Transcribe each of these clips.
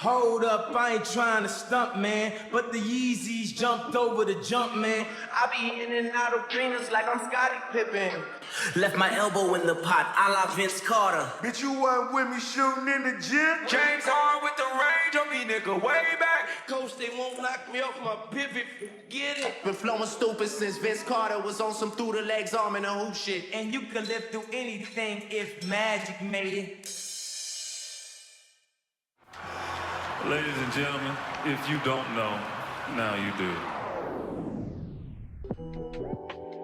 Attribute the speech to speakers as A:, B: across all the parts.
A: Hold up, I ain't trying to stump, man, but the Yeezys jumped over the jump, man. I be in and out of arenas like I'm Scottie Pippen. Left my elbow in the pot, a la Vince Carter.
B: Bitch, you weren't with me shooting in the gym?
A: James Harden with the range on me, nigga, way back. Coach, they won't knock me off my pivot, get it.
C: Been flowing stupid since Vince Carter was on some through the legs arm and a hoop shit.
A: And you can live through anything if Magic made it.
D: Ladies and gentlemen, if you don't know, now you do.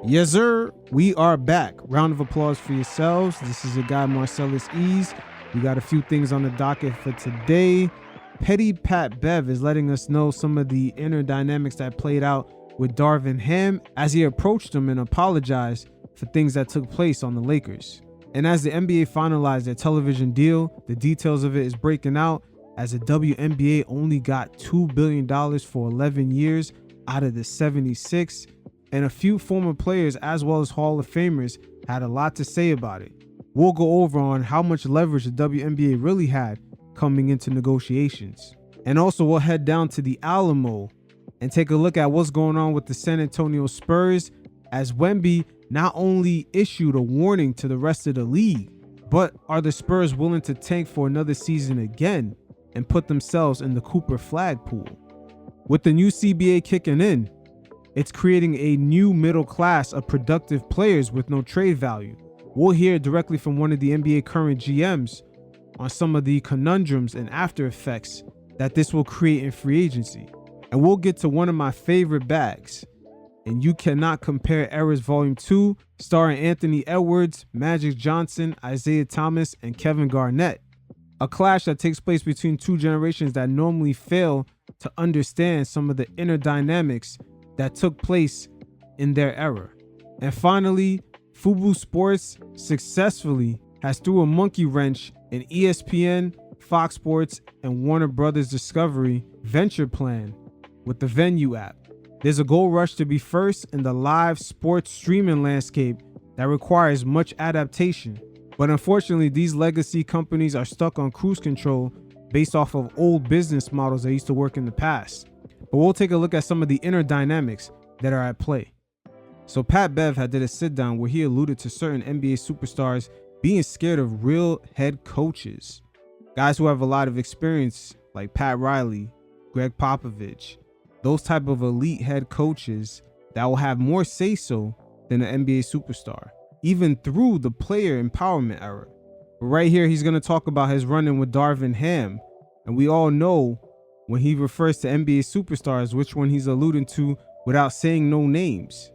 E: Yes, sir. We are back. Round of applause for yourselves. This is your guy, Marcellus Ease. We got a few things on the docket for today. Petty Pat Bev is letting us know some of the inner dynamics that played out with Darvin Ham as he approached him and apologized for things that took place on the Lakers. And as the NBA finalized their television deal, the details of it is breaking out as the WNBA only got $2 billion for 11 years out of the 76, and a few former players as well as Hall of Famers had a lot to say about it. We'll go over on how much leverage the WNBA really had coming into negotiations. And also we'll head down to the Alamo and take a look at what's going on with the San Antonio Spurs as Wemby not only issued a warning to the rest of the league, but are the Spurs willing to tank for another season again and put themselves in the Cooper flag pool? With the new CBA kicking in, it's creating a new middle class of productive players with no trade value. We'll hear directly from one of the NBA current GMs on some of the conundrums and after effects that this will create in free agency. And we'll get to one of my favorite bags, and You Cannot Compare Eras Volume 2, starring Anthony Edwards, Magic Johnson, Isiah Thomas, and Kevin Garnett. A clash that takes place between two generations that normally fail to understand some of the inner dynamics that took place in their era. And finally, Fubo Sports successfully has threw a monkey wrench in ESPN, Fox Sports, and Warner Brothers Discovery venture plan with the Venu app. There's a gold rush to be first in the live sports streaming landscape that requires much adaptation. But unfortunately, these legacy companies are stuck on cruise control based off of old business models that used to work in the past. But we'll take a look at some of the inner dynamics that are at play. So Pat Bev had did a sit down where he alluded to certain NBA superstars being scared of real head coaches. Guys who have a lot of experience like Pat Riley, Greg Popovich, those type of elite head coaches that will have more say-so than an NBA superstar, even through the player empowerment era. But right here, he's going to talk about his run-in with Darvin Ham. And we all know when he refers to NBA superstars, which one he's alluding to without saying no names,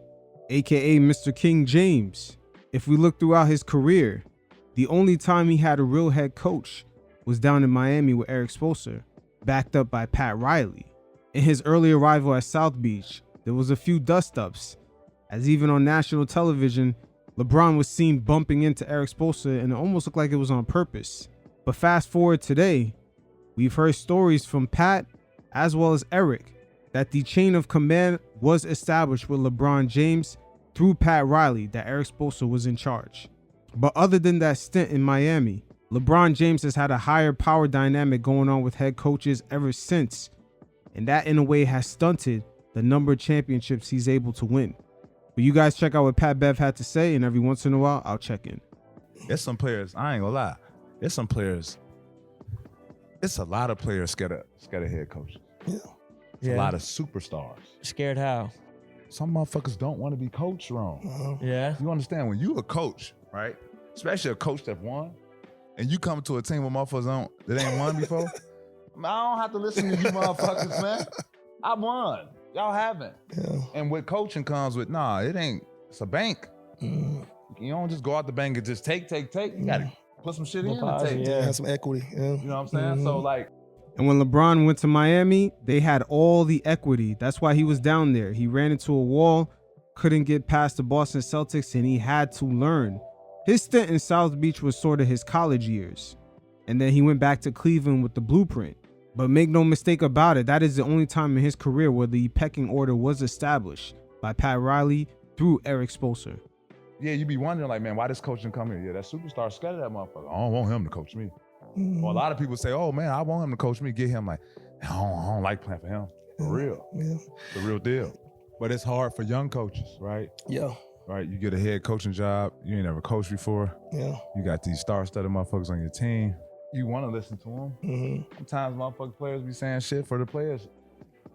E: aka Mr. King James. If we look throughout his career, the only time he had a real head coach was down in Miami with Eric Spoelstra, backed up by Pat Riley. In his early arrival at South Beach, there was a few dust-ups, as even on national television, LeBron was seen bumping into Eric Spoelstra and it almost looked like it was on purpose. But fast forward today, we've heard stories from Pat as well as Eric that the chain of command was established with LeBron James through Pat Riley, that Eric Spoelstra was in charge. But other than that stint in Miami, LeBron James has had a higher power dynamic going on with head coaches ever since, and that in a way has stunted the number of championships he's able to win. But you guys check out what Pat Bev had to say, and every once in a while, I'll check in.
F: There's some players, I ain't gonna lie. There's some players, it's a lot of players scared of head coaches.
G: Yeah.
F: A lot of superstars.
G: Scared how?
F: Some motherfuckers don't want to be coached wrong.
G: Yeah.
F: You understand, when you a coach, right? Especially a coach that won, and you come to a team with motherfuckers that ain't won before, I don't have to listen to you motherfuckers, man. I won. Y'all haven't.
H: Yeah.
F: And with coaching comes with, it's a bank. You don't just go out the bank and just take. You gotta put some shit in and take.
H: Yeah, have some equity. Yeah.
F: You know what I'm saying? So like.
E: And when LeBron went to Miami, they had all the equity. That's why he was down there. He ran into a wall, couldn't get past the Boston Celtics, and he had to learn. His stint in South Beach was sort of his college years. And then he went back to Cleveland with the blueprint. But make no mistake about it, that is the only time in his career where the pecking order was established by Pat Riley through Eric Spoelstra.
F: Yeah, you be wondering like, man, why this coach didn't come here? Yeah, that superstar scared of that motherfucker. I don't want him to coach me. Or a lot of people say, oh man, I want him to coach me, get him. Like, I don't like playing for him. For real.
H: Yeah.
F: The real deal. But it's hard for young coaches, right?
H: Yeah.
F: Right, you get a head coaching job, you ain't never coached before.
H: Yeah.
F: You got these star-studded motherfuckers on your team. You want to listen to them.
H: Mm-hmm.
F: Sometimes motherfucking players be saying shit for the players.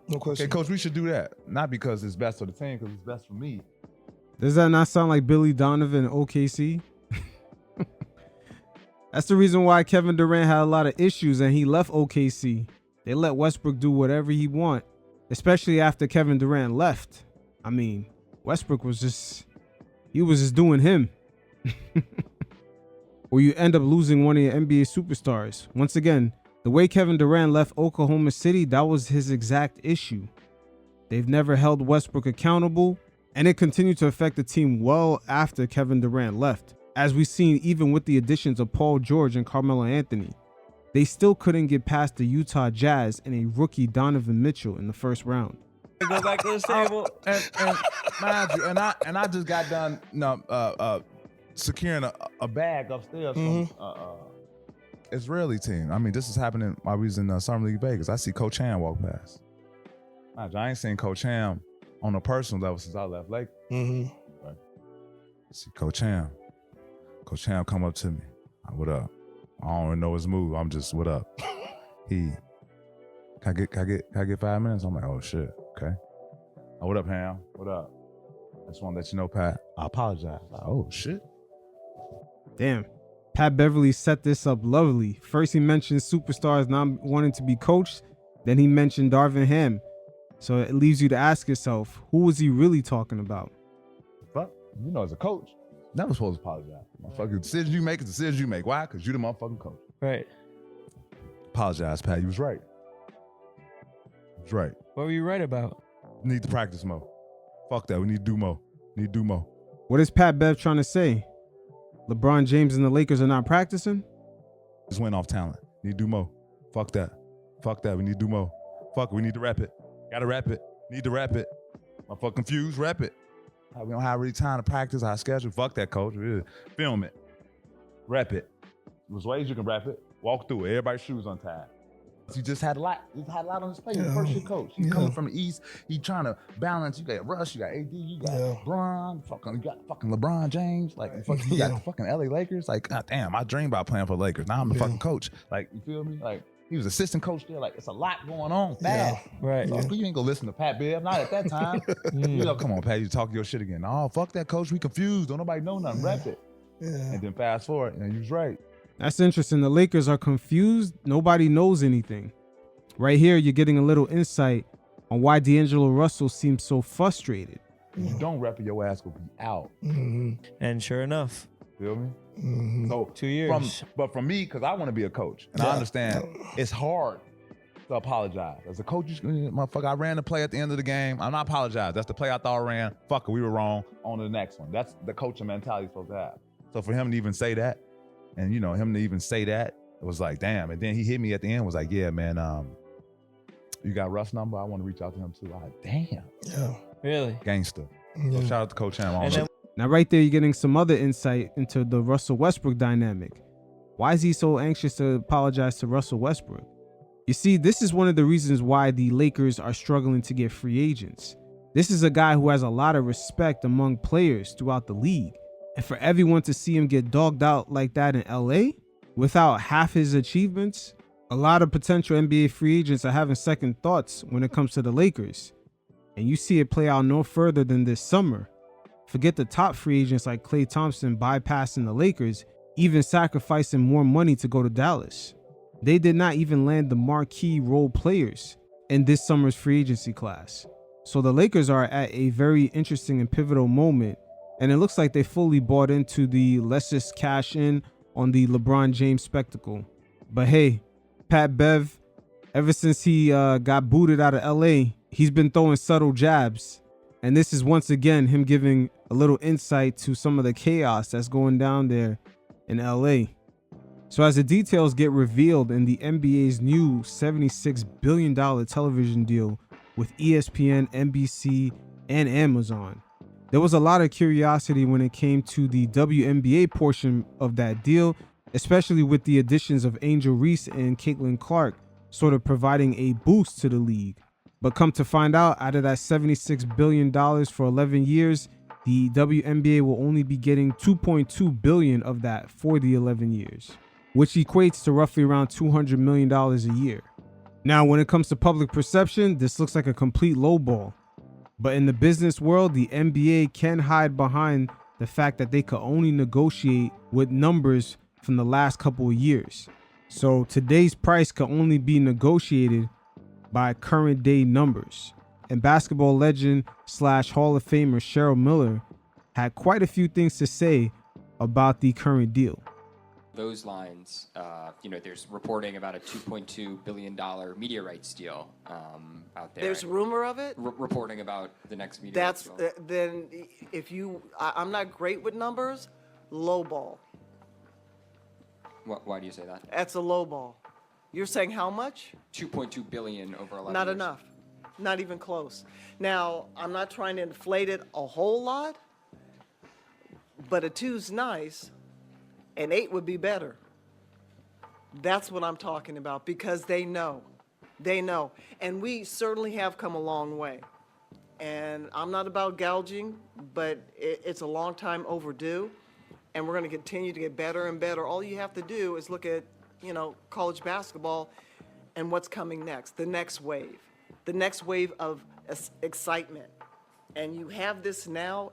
H: No question.
F: Okay, coach, we should do that. Not because it's best for the team, because it's best for me.
E: Does that not sound like Billy Donovan and OKC? That's the reason why Kevin Durant had a lot of issues and he left OKC. They let Westbrook do whatever he want, especially after Kevin Durant left. I mean, Westbrook was just doing him. Or you end up losing one of your NBA superstars. Once again, the way Kevin Durant left Oklahoma City, that was his exact issue. They've never held Westbrook accountable, and it continued to affect the team well after Kevin Durant left. As we've seen even with the additions of Paul George and Carmelo Anthony, they still couldn't get past the Utah Jazz and a rookie Donovan Mitchell in the first round.
G: Go back to the table.
F: And mind you, and I just got done securing a bag upstairs from Israeli team. I mean, this is happening while we was in Summer League Vegas. I see Coach Ham walk past. Mind you, I ain't seen Coach Ham on a personal level since I left Lakers.
H: Mm-hmm.
F: Right. I see Coach Ham. Coach Ham come up to me. What up? I don't even know his move. I'm just, what up? Can I get 5 minutes? I'm like, oh shit. Okay. Oh, what up, Ham? What up? I just want to let you know, Pat, I apologize. Like, oh shit.
E: Damn. Pat Beverly set this up lovely. First he mentioned superstars not wanting to be coached. Then he mentioned Darvin Ham. So it leaves you to ask yourself, who was he really talking about?
F: Fuck, you know, as a coach, never supposed to apologize. Motherfucking decisions you make is decisions you make. Why? Because you the motherfucking coach.
G: Right.
F: Apologize, Pat. You was right. You was right.
G: What were you right about?
F: Need to practice more. Fuck that. We need to do more.
E: What is Pat Bev trying to say? LeBron James and the Lakers are not practicing?
F: Just went off talent. Need to do more. Fuck that. We need to do more. Fuck it. We need to rap it. Gotta rap it. Need to rap it. I'm fucking confused. Rap it. We don't have really time to practice our schedule. Fuck that, coach. Film it. Rap it. There's ways you can rap it. Walk through it. Everybody's shoes untied. He just had a lot. He had a lot on his plate. He's the first year coach. He's coming from the East. He trying to balance. You got Russ. You got AD. You got Bron. You got fucking LeBron James. Like you got the fucking LA Lakers. Like, god damn, I dream about playing for the Lakers. Now I'm the fucking coach. Like, you feel me? Like, he was assistant coach there. Like, it's a lot going on. Fast.
G: Right.
F: So, you ain't gonna listen to Pat Bev. Not at that time. You know, come on, Pat. You talk your shit again. Oh, fuck that, coach. We confused. Don't nobody know nothing. Rap it.
H: Yeah.
F: And then fast forward, and you was right.
E: That's interesting. The Lakers are confused. Nobody knows anything. Right here, you're getting a little insight on why D'Angelo Russell seems so frustrated.
F: If you don't rap it, your ass will be out.
H: Mm-hmm.
G: And sure enough,
F: Feel me?
H: Mm-hmm.
F: So
G: 2 years.
F: But for me, because I want to be a coach, and I understand it's hard to apologize. As a coach, motherfucker, I ran the play at the end of the game. I'm not apologizing. That's the play I thought I ran. Fuck it, we were wrong. On to the next one. That's the coaching mentality you're supposed to have. So for him to even say that, and him to even say that, it was like, damn. And then he hit me at the end, was like, yeah, man, you got Russ' number? I want to reach out to him too. I'm like, damn.
H: Yeah.
G: Really?
F: Gangster. So shout out to Coach Ham.
E: Now, right there, you're getting some other insight into the Russell Westbrook dynamic. Why is he so anxious to apologize to Russell Westbrook? You see, this is one of the reasons why the Lakers are struggling to get free agents. This is a guy who has a lot of respect among players throughout the league. And for everyone to see him get dogged out like that in LA without half his achievements, a lot of potential NBA free agents are having second thoughts when it comes to the Lakers. And you see it play out no further than this summer. Forget the top free agents like Klay Thompson bypassing the Lakers, even sacrificing more money to go to Dallas. They did not even land the marquee role players in this summer's free agency class. So the Lakers are at a very interesting and pivotal moment, and it looks like they fully bought into the let's just cash in on the LeBron James spectacle. But hey, Pat Bev, ever since he got booted out of LA, he's been throwing subtle jabs. And this is once again him giving a little insight to some of the chaos that's going down there in LA. So as the details get revealed in the NBA's new $76 billion television deal with ESPN, NBC, and Amazon, there was a lot of curiosity when it came to the WNBA portion of that deal, especially with the additions of Angel Reese and Caitlin Clark sort of providing a boost to the league. But come to find out of that $76 billion for 11 years, the WNBA will only be getting $2.2 billion of that for the 11 years, which equates to roughly around $200 million a year. Now, when it comes to public perception, this looks like a complete lowball. But in the business world, the NBA can hide behind the fact that they could only negotiate with numbers from the last couple of years. So today's price could only be negotiated by current day numbers. And basketball legend / Hall of Famer Cheryl Miller had quite a few things to say about the current deal.
I: Those lines, there's reporting about a $2.2 billion media rights deal out there.
J: There's rumor of it?
I: Reporting about the next media rights deal.
J: Then if I'm not great with numbers, low ball.
I: Why do you say that?
J: That's a low ball. You're saying how much?
I: 2.2 billion over 11
J: Not
I: years.
J: enough. Not even close. Now, I'm not trying to inflate it a whole lot, but a 2's nice. An 8 would be better. That's what I'm talking about, because they know. They know. And we certainly have come a long way. And I'm not about gouging, but it's a long time overdue. And we're going to continue to get better and better. All you have to do is look at, college basketball and what's coming next, the next wave of excitement. And you have this now,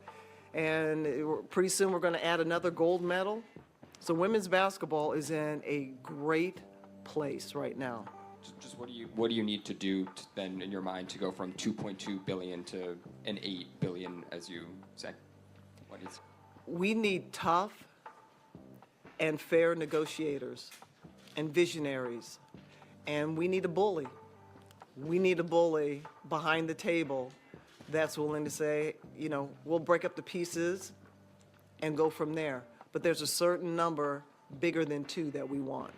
J: and pretty soon we're going to add another gold medal. So women's basketball is in a great place right now.
I: Just what do you need to do then in your mind to go from 2.2 billion to an 8 billion, as you say?
J: We need tough and fair negotiators and visionaries, and we need a bully. We need a bully behind the table that's willing to say, we'll break up the pieces and go from there. But there's a certain number bigger than 2 that we want.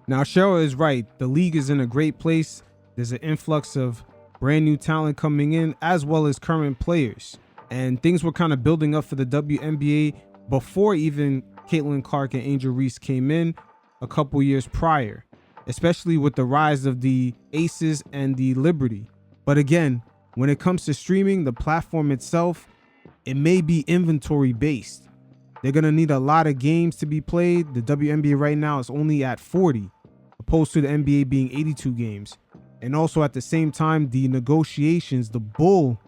E: Now, Cheryl is right. The league is in a great place. There's an influx of brand new talent coming in, as well as current players. And things were kind of building up for the WNBA before even Caitlin Clark and Angel Reese came in a couple years prior, especially with the rise of the Aces and the Liberty. But again, when it comes to streaming, the platform itself, it may be inventory based. They're going to need a lot of games to be played. The WNBA right now is only at 40, opposed to the NBA being 82 games. And also at the same time, the negotiations, the bull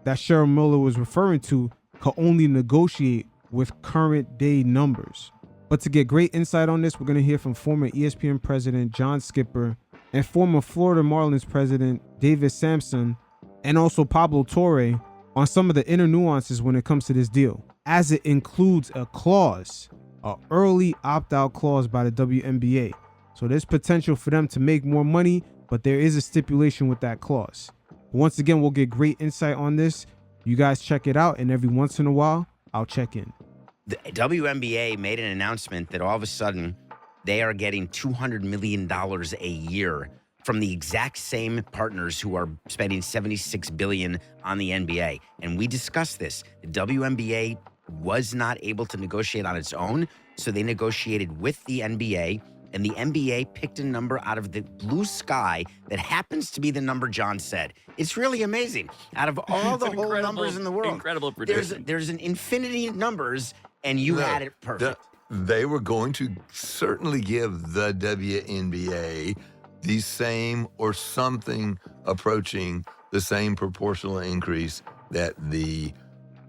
E: that Cheryl Miller was referring to, could only negotiate with current day numbers. But to get great insight on this, we're going to hear from former ESPN president John Skipper and former Florida Marlins president David Sampson, and also Pablo Torre on some of the inner nuances when it comes to this deal, as it includes a clause, an early opt-out clause by the WNBA. So there's potential for them to make more money, but there is a stipulation with that clause. Once again, we'll get great insight on this. You guys check it out, and every once in a while, I'll check in.
K: The WNBA made an announcement that all of a sudden they are getting $200 million a year from the exact same partners who are spending $76 billion on the NBA. And we discussed this. The WNBA was not able to negotiate on its own, so they negotiated with the NBA, and the NBA picked a number out of the blue sky that happens to be the number John said. It's really amazing. Out of all the whole numbers in the world,
L: incredible prediction.
K: There's an infinity of numbers, and you had it perfect.
B: They were going to certainly give the WNBA the same or something approaching the same proportional increase that the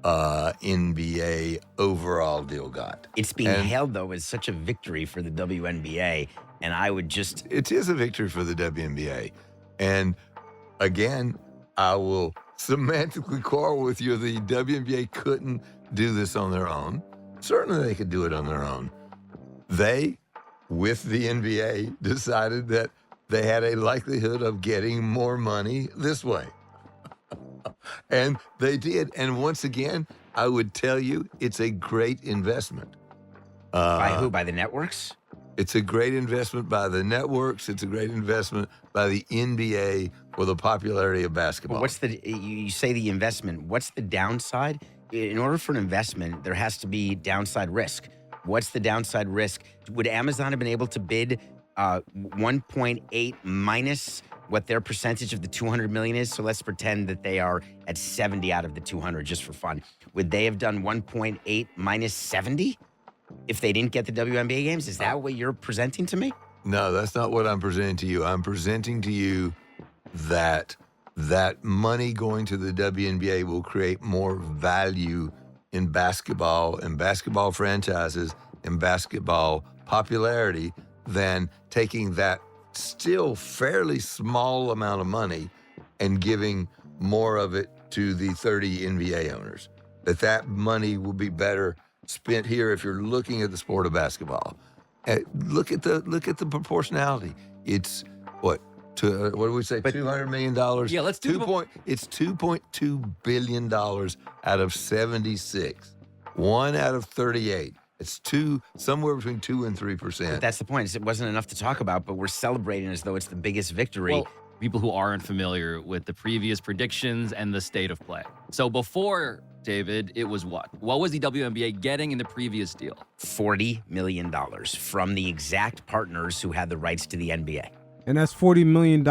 B: NBA overall deal got.
K: It's being hailed, though, as such a victory for the WNBA, and I would just...
B: It is a victory for the WNBA. And again, I will semantically quarrel with you. The WNBA couldn't do this on their own. Certainly they could do it on their own. They, with the NBA, decided that they had a likelihood of getting more money this way. And they did. And once again, I would tell you, it's a great investment.
K: By who? By the networks?
B: It's a great investment by the networks. It's a great investment by the NBA for the popularity of basketball.
K: Well, you say the investment. What's the downside? In order for an investment, there has to be downside risk. What's the downside risk? Would Amazon have been able to bid 1.8 minus what their percentage of the 200 million is? So let's pretend that they are at 70 out of the 200 just for fun. Would they have done 1.8 minus 70 if they didn't get the WNBA games? Is that what you're presenting to me?
B: No, that's not what I'm presenting to you. I'm presenting to you that money going to the WNBA will create more value in basketball and basketball franchises and basketball popularity than taking that still fairly small amount of money and giving more of it to the 30 NBA owners. That money will be better spent here if you're looking at the sport of basketball. Look at the proportionality. It's what do we say? $200 million.
L: Yeah, let's do
B: It's $2.2 billion out of 76. 1 out of 38. It's somewhere between 2 and 3%.
K: But that's the point. It wasn't enough to talk about, but we're celebrating as though it's the biggest victory.
L: Well, people who aren't familiar with the previous predictions and the state of play. So before, David, it was what? What was the WNBA getting in the previous deal?
K: $40 million from the exact partners who had the rights to the NBA.
E: And that's $40 million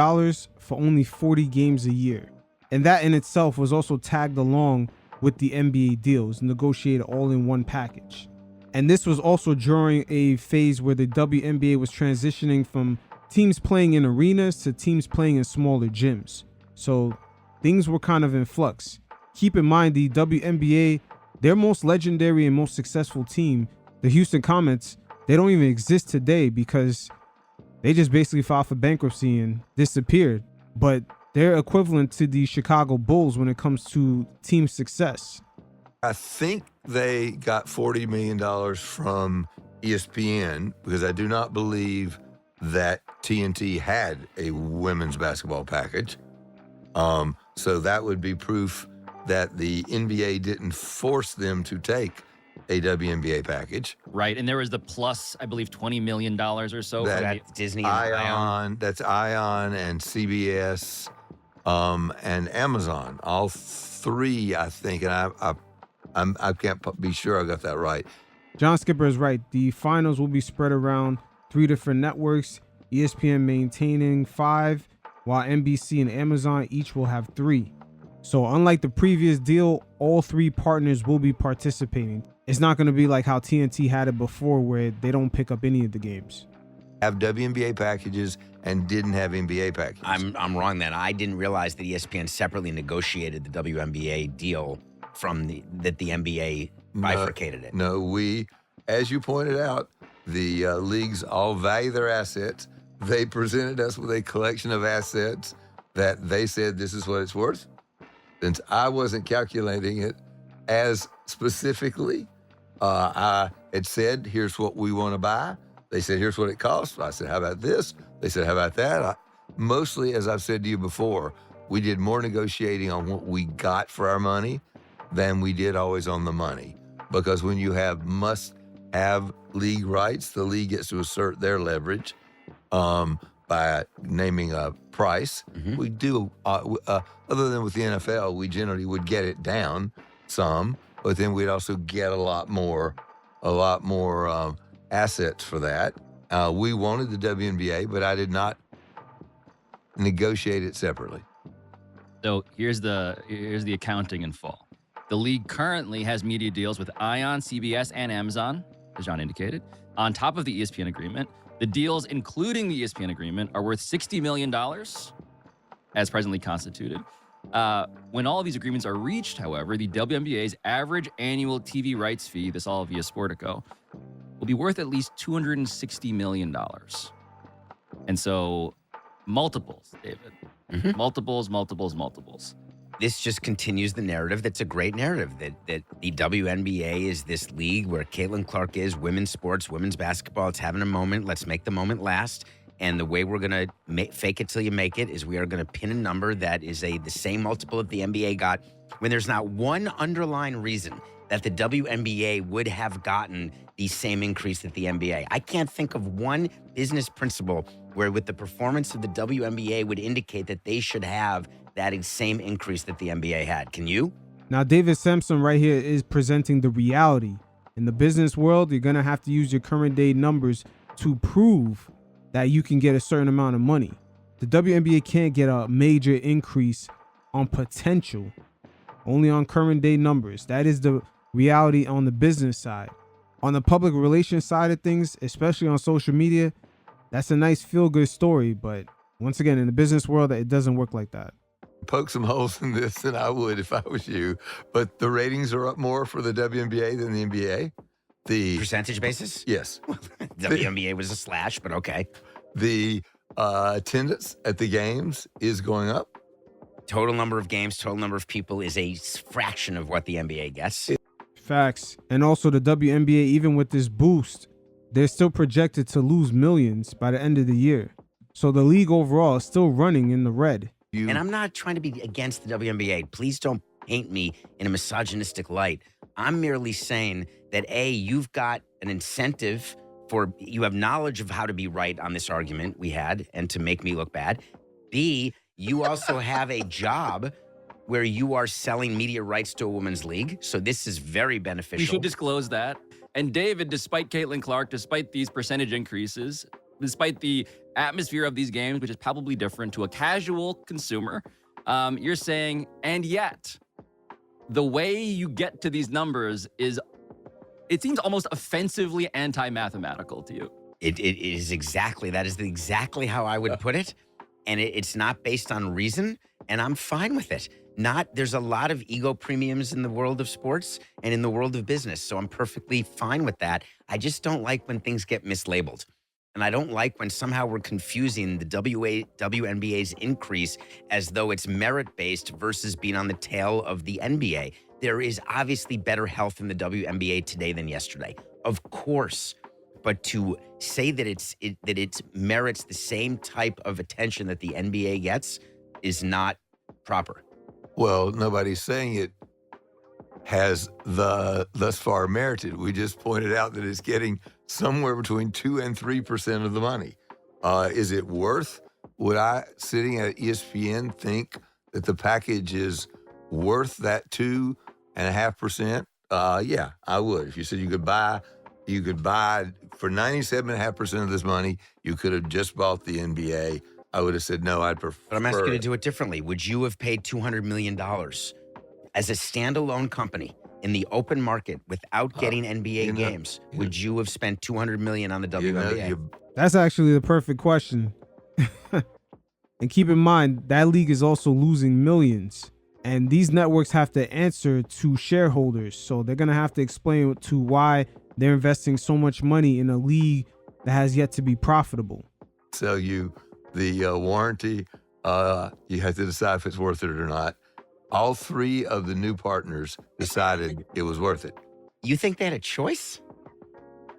E: for only 40 games a year. And that in itself was also tagged along with the NBA deals, negotiated all in one package. And this was also during a phase where the WNBA was transitioning from teams playing in arenas to teams playing in smaller gyms. So things were kind of in flux. Keep in mind, the WNBA, their most legendary and most successful team, the Houston Comets, they don't even exist today because they just basically filed for bankruptcy and disappeared. But they're equivalent to the Chicago Bulls when it comes to team success.
B: I think they got $40 million from ESPN because I do not believe that TNT had a women's basketball package. So that would be proof that the NBA didn't force them to take a WNBA package.
L: Right, and there was the plus, I believe, $20 million or so.
K: That Disney and
B: Ion. That's Ion and CBS and Amazon. All three, I think, and I can't be sure I got that right.
E: John Skipper is right. The finals will be spread around 3 different networks, ESPN maintaining 5, while NBC and Amazon each will have 3. So unlike the previous deal, all 3 partners will be participating. It's not going to be like how TNT had it before where they don't pick up any of the games.
B: Have WNBA packages and didn't have NBA packages.
K: I'm wrong then. I didn't realize that ESPN separately negotiated the WNBA deal that the NBA bifurcated it.
B: No, we, as you pointed out, the leagues all value their assets. They presented us with a collection of assets that they said this is what it's worth. Since I wasn't calculating it as specifically, I had said, here's what we want to buy. They said, here's what it costs. I said, how about this? They said, how about that? Mostly, as I've said to you before, we did more negotiating on what we got for our money than we did always on the money. Because when you have must-have league rights, the league gets to assert their leverage by naming a price.
K: Mm-hmm.
B: We do, other than with the NFL, we generally would get it down some, but then we'd also get a lot more assets for that. We wanted the WNBA, but I did not negotiate it separately.
L: So here's the accounting in full. The league currently has media deals with Ion, CBS, and Amazon, as John indicated. On top of the ESPN agreement, the deals, including the ESPN agreement, are worth $60 million, as presently constituted. When all of these agreements are reached, however, the WNBA's average annual TV rights fee, this all via Sportico, will be worth at least $260 million. And so multiples, David.
K: Mm-hmm.
L: Multiples.
K: This just continues the narrative that's a great narrative, that the WNBA is this league where Caitlin Clark is, women's sports, women's basketball. It's having a moment. Let's make the moment last. And the way we're going to fake it till you make it is we are going to pin a number that is the same multiple that the NBA got when there's not one underlying reason that the WNBA would have gotten the same increase that the NBA. I can't think of one business principle where with the performance of the WNBA would indicate that they should have that same increase that the NBA had. Can you?
E: Now, David Sampson right here is presenting the reality In the business world, you're going to have to use your current day numbers to prove that you can get a certain amount of money. The WNBA can't get a major increase on potential, only on current day numbers. That is the reality on the business side. On the public relations side of things, especially on social media, that's a nice feel-good story. But once again, in the business world, it doesn't work like that.
B: Poke some holes in this than I would if I was you. But the ratings are up more for the WNBA than the NBA. The
K: percentage basis?
B: Yes.
K: WNBA was a slash, but okay.
B: The attendance at the games is going up.
K: Total number of games, total number of people is a fraction of what the NBA gets.
E: Facts. And also the WNBA, even with this boost, they're still projected to lose millions by the end of the year. So the league overall is still running in the red.
K: And I'm not trying to be against the WNBA. Please don't paint me in a misogynistic light. I'm merely saying that, A, you've got an incentive you have knowledge of how to be right on this argument we had and to make me look bad. B, you also have a job where you are selling media rights to a women's league. So this is very beneficial.
L: We should disclose that. And David, despite Caitlin Clark, despite these percentage increases, despite the atmosphere of these games, which is probably different to a casual consumer, you're saying, and yet, the way you get to these numbers it seems almost offensively anti-mathematical to you.
K: It is exactly, that is exactly how I would put it. And it's not based on reason, and I'm fine with it. There's a lot of ego premiums in the world of sports and in the world of business, so I'm perfectly fine with that. I just don't like when things get mislabeled. And I don't like when somehow we're confusing the WNBA's increase as though it's merit-based versus being on the tail of the NBA. There is obviously better health in the WNBA today than yesterday, of course. But to say that it merits the same type of attention that the NBA gets is not proper.
B: Well, nobody's saying it has thus far merited. We just pointed out that it's getting somewhere between 2 and 3% of the money. Is it worth? Would I, sitting at ESPN, think that the package is worth that 2.5%? Yeah, I would. If you said you could buy for 97.5% of this money, you could have just bought the NBA. I would have said no. I'd prefer.
K: But I'm asking you to do it differently. Would you have paid $200 million as a standalone company in the open market without getting NBA games? Would you have spent $200 million on the WNBA?
E: That's actually the perfect question. And keep in mind, that league is also losing millions. And these networks have to answer to shareholders. So they're going to have to explain to why they're investing so much money in a league that has yet to be profitable.
B: Sell you the warranty. You have to decide if it's worth it or not. All three of the new partners decided it was worth it.
K: You think they had a choice?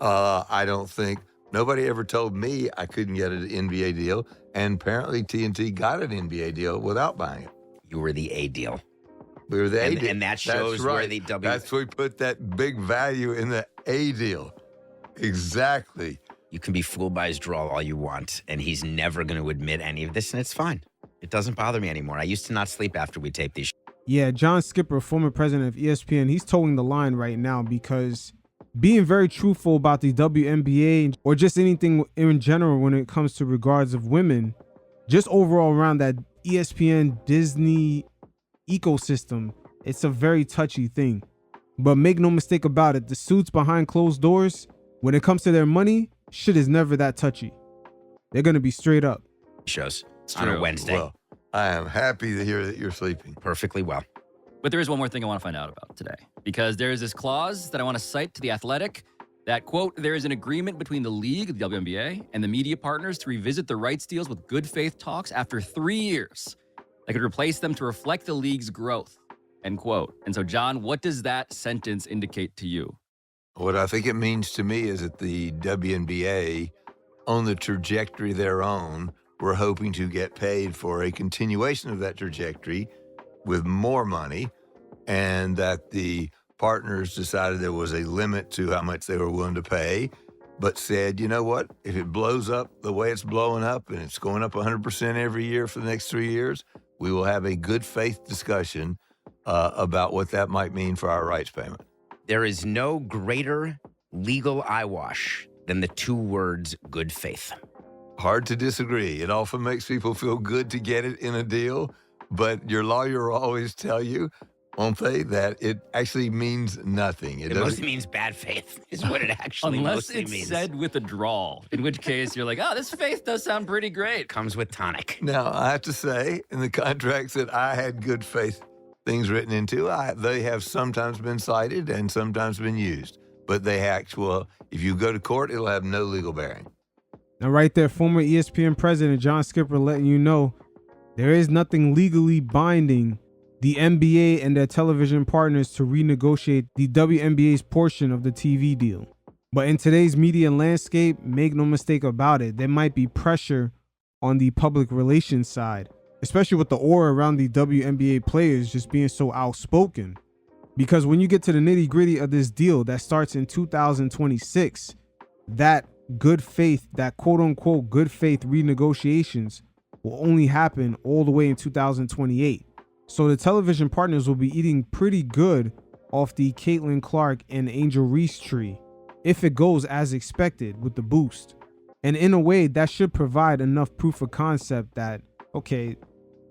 B: I don't think. Nobody ever told me I couldn't get an NBA deal. And apparently TNT got an NBA deal without buying it.
K: You were the A deal.
B: We were the A deal.
K: And that shows where the
B: That's why we put that big value in the A deal. Exactly.
K: You can be fooled by his draw all you want, and he's never going to admit any of this, and it's fine. It doesn't bother me anymore. I used to not sleep after we taped these.
E: Yeah, John Skipper, former president of ESPN, he's towing the line right now because being very truthful about the WNBA or just anything in general when it comes to regards of women, just overall around that ESPN Disney ecosystem, it's a very touchy thing. But make no mistake about it, the suits behind closed doors, when it comes to their money, shit is never that touchy. They're going to be straight up.
K: Shows on a Wednesday.
B: Well, I am happy to hear that you're sleeping.
K: Perfectly well.
L: But there is one more thing I want to find out about today, because there is this clause that I want to cite to The Athletic that, quote, there is an agreement between the league, the WNBA, and the media partners to revisit the rights deals with good faith talks after 3 years that could replace them to reflect the league's growth, end quote. And so, John, what does that sentence indicate to you?
B: What I think it means to me is that the WNBA, on the trajectory they're on, we're hoping to get paid for a continuation of that trajectory with more money, and that the partners decided there was a limit to how much they were willing to pay, but said, you know what, if it blows up the way it's blowing up and it's going up 100% every year for the next 3 years, we will have a good faith discussion about what that might mean for our rights payment.
K: There is no greater legal eyewash than the two words good faith.
B: Hard to disagree. It often makes people feel good to get it in a deal, but your lawyer will always tell you, won't they, that it actually means nothing.
K: It mostly means bad faith is what it actually
L: Unless
K: mostly
L: it's
K: means.
L: said with a drawl, in which case you're like, oh, this faith does sound pretty great.
K: Comes with tonic.
B: Now, I have to say, in the contracts that I had good faith things written into, they have sometimes been cited and sometimes been used. But if you go to court, it'll have no legal bearing.
E: Now, right there, former ESPN president John Skipper letting you know there is nothing legally binding the NBA and their television partners to renegotiate the WNBA's portion of the TV deal. But in today's media landscape, make no mistake about it, there might be pressure on the public relations side, especially with the aura around the WNBA players just being so outspoken. Because when you get to the nitty gritty of this deal that starts in 2026, that good faith, that quote unquote good faith renegotiations will only happen all the way in 2028. So the television partners will be eating pretty good off the Caitlin Clark and Angel Reese tree if it goes as expected with the boost. And in a way, that should provide enough proof of concept that, okay,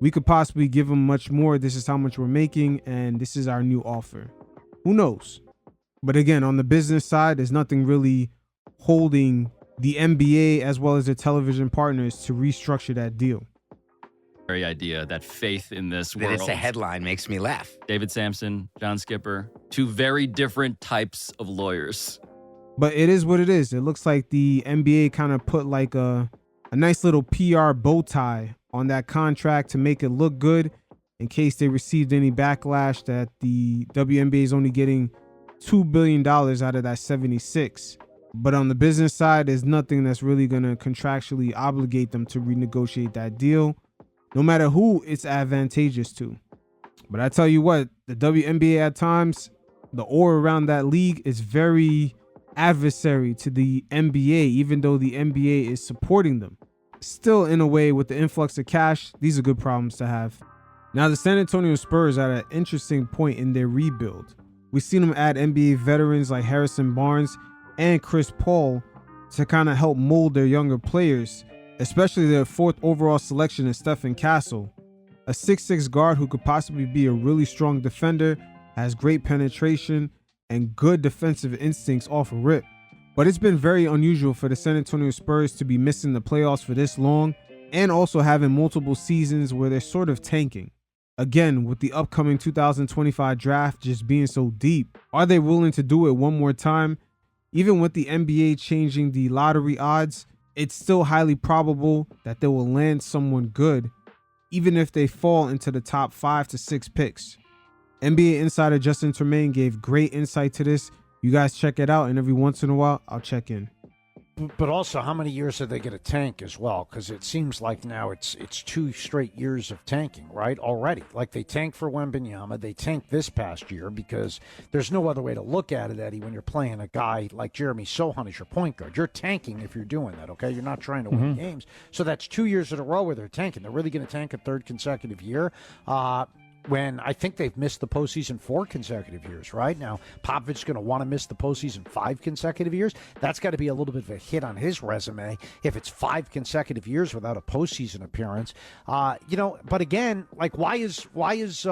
E: we could possibly give them much more. This is how much we're making, and this is our new offer. Who knows? But again, on the business side, there's nothing really holding the NBA as well as their television partners to restructure that deal.
L: Very idea, that faith in this
K: That
L: world.
K: it's a headline makes me laugh.
L: David Sampson, John Skipper, two very different types of lawyers.
E: But it is what it is. It looks like the NBA kind of put like a nice little PR bow tie on that contract to make it look good in case they received any backlash that the WNBA is only getting $2 billion out of that 76. But on the business side, there's nothing that's really going to contractually obligate them to renegotiate that deal, no matter who it's advantageous to. But I tell you what, the WNBA at times, the aura around that league is very adversary to the NBA, even though the NBA is supporting them. Still, in a way, with the influx of cash, these are good problems to have. Now, the San Antonio Spurs are at an interesting point in their rebuild. We've seen them add NBA veterans like Harrison Barnes and Chris Paul to kind of help mold their younger players, especially their fourth overall selection is Stephen Castle, a 6'6" guard who could possibly be a really strong defender, has great penetration and good defensive instincts off a rip. But it's been very unusual for the San Antonio Spurs to be missing the playoffs for this long and also having multiple seasons where they're sort of tanking. Again, with the upcoming 2025 draft just being so deep, are they willing to do it one more time? Even with the NBA changing the lottery odds, it's still highly probable that they will land someone good, even if they fall into the top 5 to 6 picks. NBA insider Justin Tremaine gave great insight to this. You guys check it out, and every once in a while, I'll check in.
M: But also, how many years are they going to tank as well? Because it seems like now it's 2 straight years of tanking, right? Already. Like they tanked for Wembanyama. They tanked this past year because there's no other way to look at it, Eddie, when you're playing a guy like Jeremy Sohan as your point guard. You're tanking if you're doing that, okay? You're not trying to win games. So that's 2 years in a row where they're tanking. They're really going to tank a third consecutive year. When I think they've missed the postseason 4 consecutive years, right? Now, Popovich's going to want to miss the postseason 5 consecutive years. That's got to be a little bit of a hit on his resume if it's 5 consecutive years without a postseason appearance. But again, like why is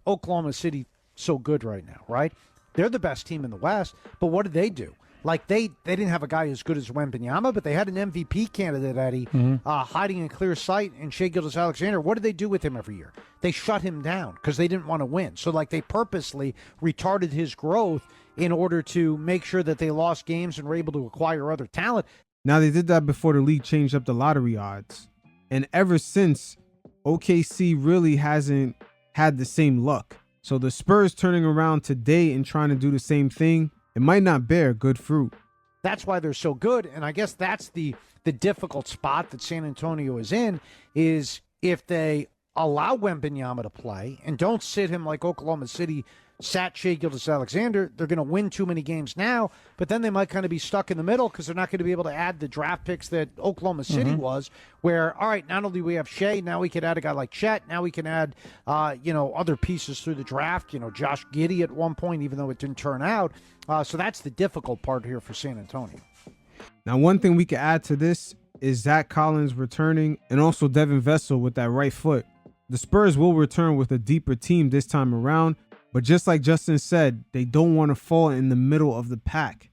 M: Oklahoma City so good right now, right? They're the best team in the West, but what did they do? Like they didn't have a guy as good as Wembanyama, but they had an MVP candidate, Eddie, hiding in clear sight in Shai Gilgeous-Alexander. What did they do with him every year? They shut him down because they didn't want to win. So like they purposely retarded his growth in order to make sure that they lost games and were able to acquire other talent.
E: Now, they did that before the league changed up the lottery odds. And ever since, OKC really hasn't had the same luck. So the Spurs turning around today and trying to do the same thing, it might not bear good fruit.
M: That's why they're so good, and I guess that's the difficult spot that San Antonio is in, is if they allow Wembanyama to play and don't sit him like Oklahoma City sat Shai Gilgeous-Alexander, they're going to win too many games now, but then they might kind of be stuck in the middle because they're not going to be able to add the draft picks that Oklahoma City was, where, all right, not only do we have Shai, now we could add a guy like Chet, now we can add, other pieces through the draft, Josh Giddey at one point, even though it didn't turn out. So that's the difficult part here for San Antonio.
E: Now, one thing we can add to this is Zach Collins returning and also Devin Vessel with that right foot. The Spurs will return with a deeper team this time around, but just like Justin said, they don't want to fall in the middle of the pack.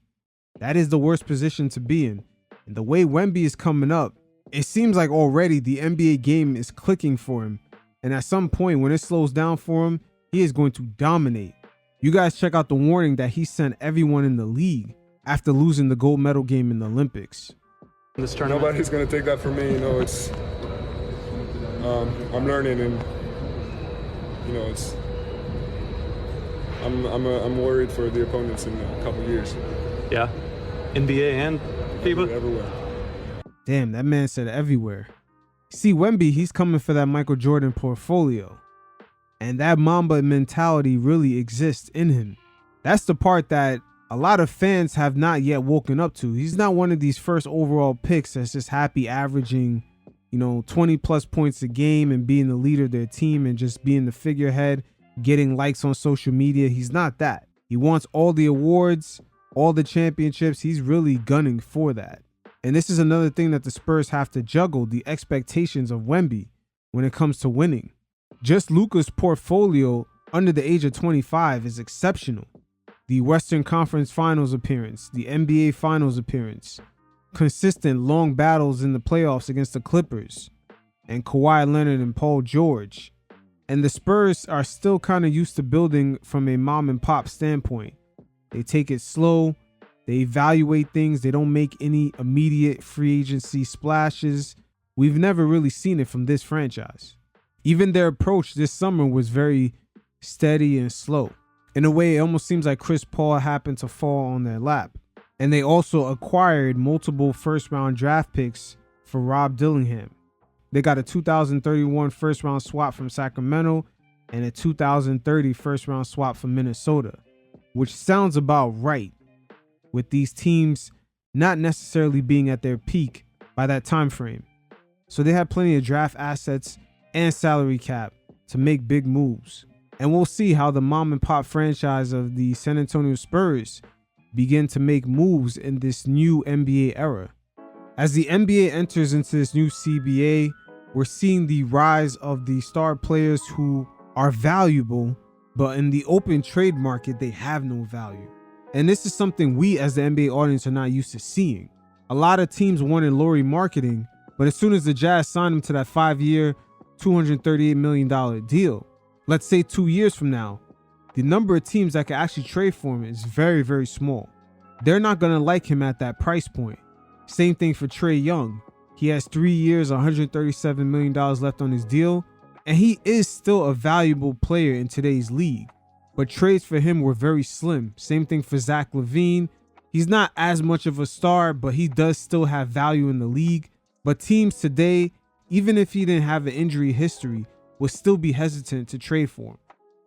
E: That is the worst position to be in. And the way Wemby is coming up, it seems like already the NBA game is clicking for him. And at some point when it slows down for him, he is going to dominate. You guys check out the warning that he sent everyone in the league after losing the gold medal game in the Olympics.
H: Nobody's going to take that from me. It's I'm learning, and it's I'm worried for the opponents in a couple years.
N: Yeah, NBA and FIBA?
H: Everywhere.
E: Damn, that man said everywhere. See, Wemby, he's coming for that Michael Jordan portfolio. And that Mamba mentality really exists in him. That's the part that a lot of fans have not yet woken up to. He's not one of these first overall picks that's just happy averaging, 20 plus points a game and being the leader of their team and just being the figurehead, getting likes on social media. He's not that. He wants all the awards, all the championships. He's really gunning for that. And this is another thing that the Spurs have to juggle, the expectations of Wemby when it comes to winning. Just Luka's portfolio under the age of 25 is exceptional. The Western Conference Finals appearance, the NBA Finals appearance, consistent long battles in the playoffs against the Clippers, and Kawhi Leonard and Paul George. And the Spurs are still kind of used to building from a mom and pop standpoint. They take it slow. They evaluate things. They don't make any immediate free agency splashes. We've never really seen it from this franchise. Even their approach this summer was very steady and slow. In a way, it almost seems like Chris Paul happened to fall on their lap. And they also acquired multiple first-round draft picks for Rob Dillingham. They got a 2031 first-round swap from Sacramento and a 2030 first-round swap from Minnesota, which sounds about right, with these teams not necessarily being at their peak by that time frame. So they have plenty of draft assets and salary cap to make big moves. And we'll see how the mom and pop franchise of the San Antonio Spurs begin to make moves in this new NBA era. As the NBA enters into this new CBA, we're seeing the rise of the star players who are valuable, but in the open trade market, they have no value. And this is something we as the NBA audience are not used to seeing. A lot of teams wanted Lauri marketing, but as soon as the Jazz signed him to that 5-year, $238 million deal, let's say 2 years from now, the number of teams that can actually trade for him is very, very small. They're not going to like him at that price point. Same thing for Trae Young. He has 3 years, $137 million left on his deal, and he is still a valuable player in today's league. But trades for him were very slim. Same thing for Zach LaVine. He's not as much of a star, but he does still have value in the league. But teams today, even if he didn't have an injury history, would still be hesitant to trade for him.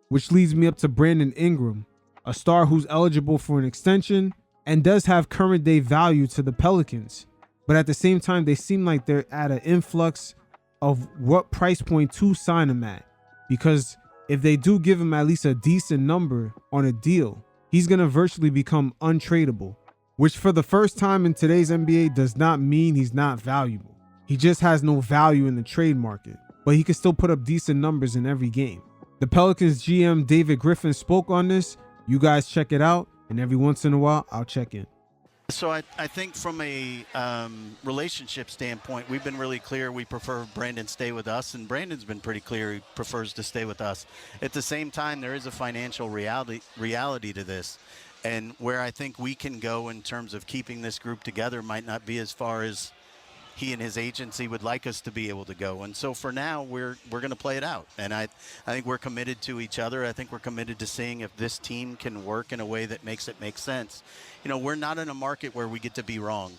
E: Which leads me up to Brandon Ingram, a star who's eligible for an extension and does have current day value to the Pelicans. But at the same time, they seem like they're at an influx of what price point to sign him at. Because if they do give him at least a decent number on a deal, he's going to virtually become untradeable, which for the first time in today's NBA does not mean he's not valuable. He just has no value in the trade market, but he can still put up decent numbers in every game. The Pelicans GM David Griffin spoke on this. You guys check it out, and every once in a while, I'll check in.
O: So I think from a relationship standpoint, we've been really clear we prefer Brandon stay with us, and Brandon's been pretty clear he prefers to stay with us. At the same time, there is a financial reality to this, and where I think we can go in terms of keeping this group together might not be as far as he and his agency would like us to be able to go. And so for now, we're going to play it out. And I think we're committed to each other. I think we're committed to seeing if this team can work in a way that makes it make sense. We're not in a market where we get to be wrong.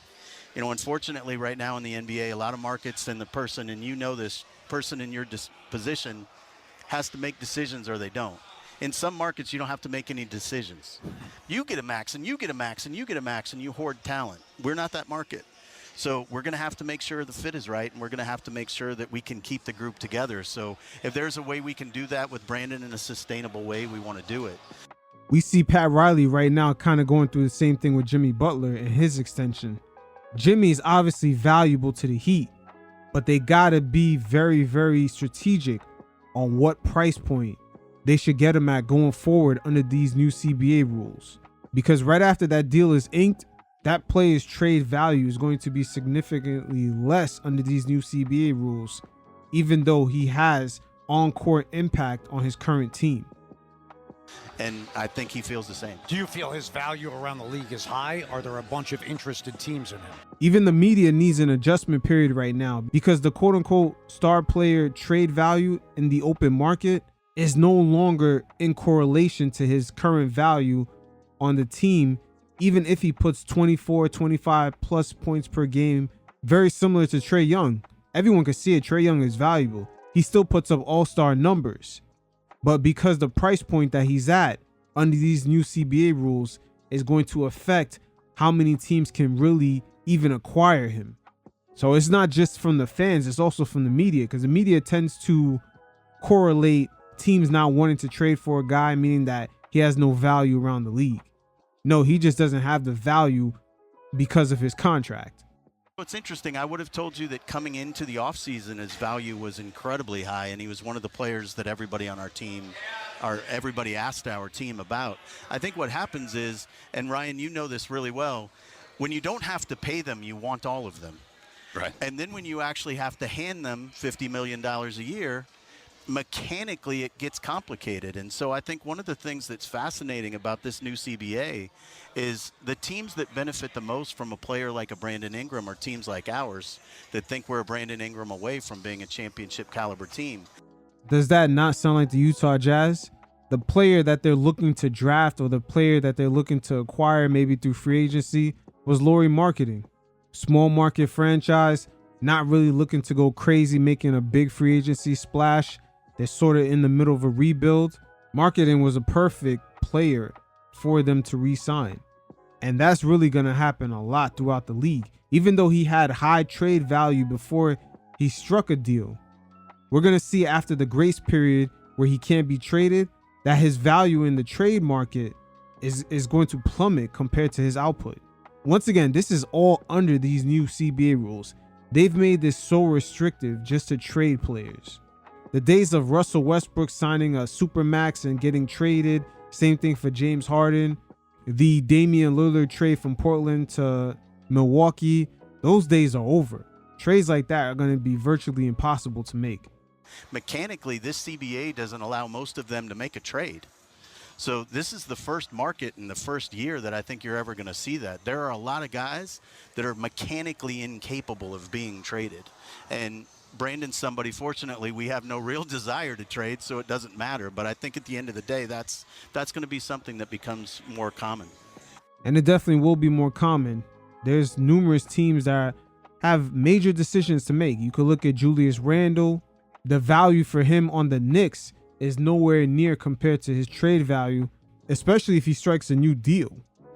O: Unfortunately, right now in the NBA, a lot of markets and the person, and this person in your position has to make decisions or they don't. In some markets, you don't have to make any decisions. You get a max, and you get a max, and you get a max, and you hoard talent. We're not that market. So we're going to have to make sure the fit is right, and we're going to have to make sure that we can keep the group together. So if there's a way we can do that with Brandon in a sustainable way, we want to do it.
E: We see Pat Riley right now kind of going through the same thing with Jimmy Butler and his extension. Jimmy is obviously valuable to the Heat, but they got to be very, very strategic on what price point they should get him at going forward under these new CBA rules. Because right after that deal is inked, that player's trade value is going to be significantly less under these new CBA rules, even though he has on-court impact on his current team.
O: And I think he feels the same.
M: Do you feel his value around the league is high? Are there a bunch of interested teams in him?
E: Even the media needs an adjustment period right now because the quote-unquote star player trade value in the open market is no longer in correlation to his current value on the team, even if he puts 24, 25 plus points per game, very similar to Trae Young. Everyone can see it. Trae Young is valuable. He still puts up all-star numbers. But because the price point that he's at under these new CBA rules is going to affect how many teams can really even acquire him. So it's not just from the fans, it's also from the media, because the media tends to correlate teams not wanting to trade for a guy, meaning that he has no value around the league. No, he just doesn't have the value because of his contract.
O: It's interesting. I would have told you that coming into the offseason, his value was incredibly high, and he was one of the players that everybody on our team, everybody asked our team about. I think what happens is, and Ryan, you know this really well, when you don't have to pay them, you want all of them.
K: Right.
O: And then when you actually have to hand them $50 million a year, mechanically it gets complicated. And so I think one of the things that's fascinating about this new CBA is the teams that benefit the most from a player like a Brandon Ingram are teams like ours that think we're a Brandon Ingram away from being a championship caliber team.
E: Does that not sound like the Utah Jazz? The player that they're looking to draft or the player that they're looking to acquire maybe through free agency was Lauri Marketing. Small market franchise, not really looking to go crazy, making a big free agency splash. They're sort of in the middle of a rebuild. Marketing was a perfect player for them to re-sign. And that's really going to happen a lot throughout the league. Even though he had high trade value before he struck a deal, we're going to see after the grace period where he can't be traded, that his value in the trade market is going to plummet compared to his output. Once again, this is all under these new CBA rules. They've made this so restrictive just to trade players. The days of Russell Westbrook signing a supermax and getting traded, same thing for James Harden, the Damian Lillard trade from Portland to Milwaukee, those days are over. Trades like that are going to be virtually impossible to make.
O: Mechanically, this CBA doesn't allow most of them to make a trade. So this is the first market in the first year that I think you're ever going to see that. There are a lot of guys that are mechanically incapable of being traded. And Brandon's somebody, fortunately, we have no real desire to trade, so it doesn't matter. But I think at the end of the day, that's going to be something that becomes more common.
E: And it definitely will be more common. There's numerous teams that have major decisions to make. You could look at Julius Randle. The value for him on the Knicks is nowhere near compared to his trade value, especially if he strikes a new deal.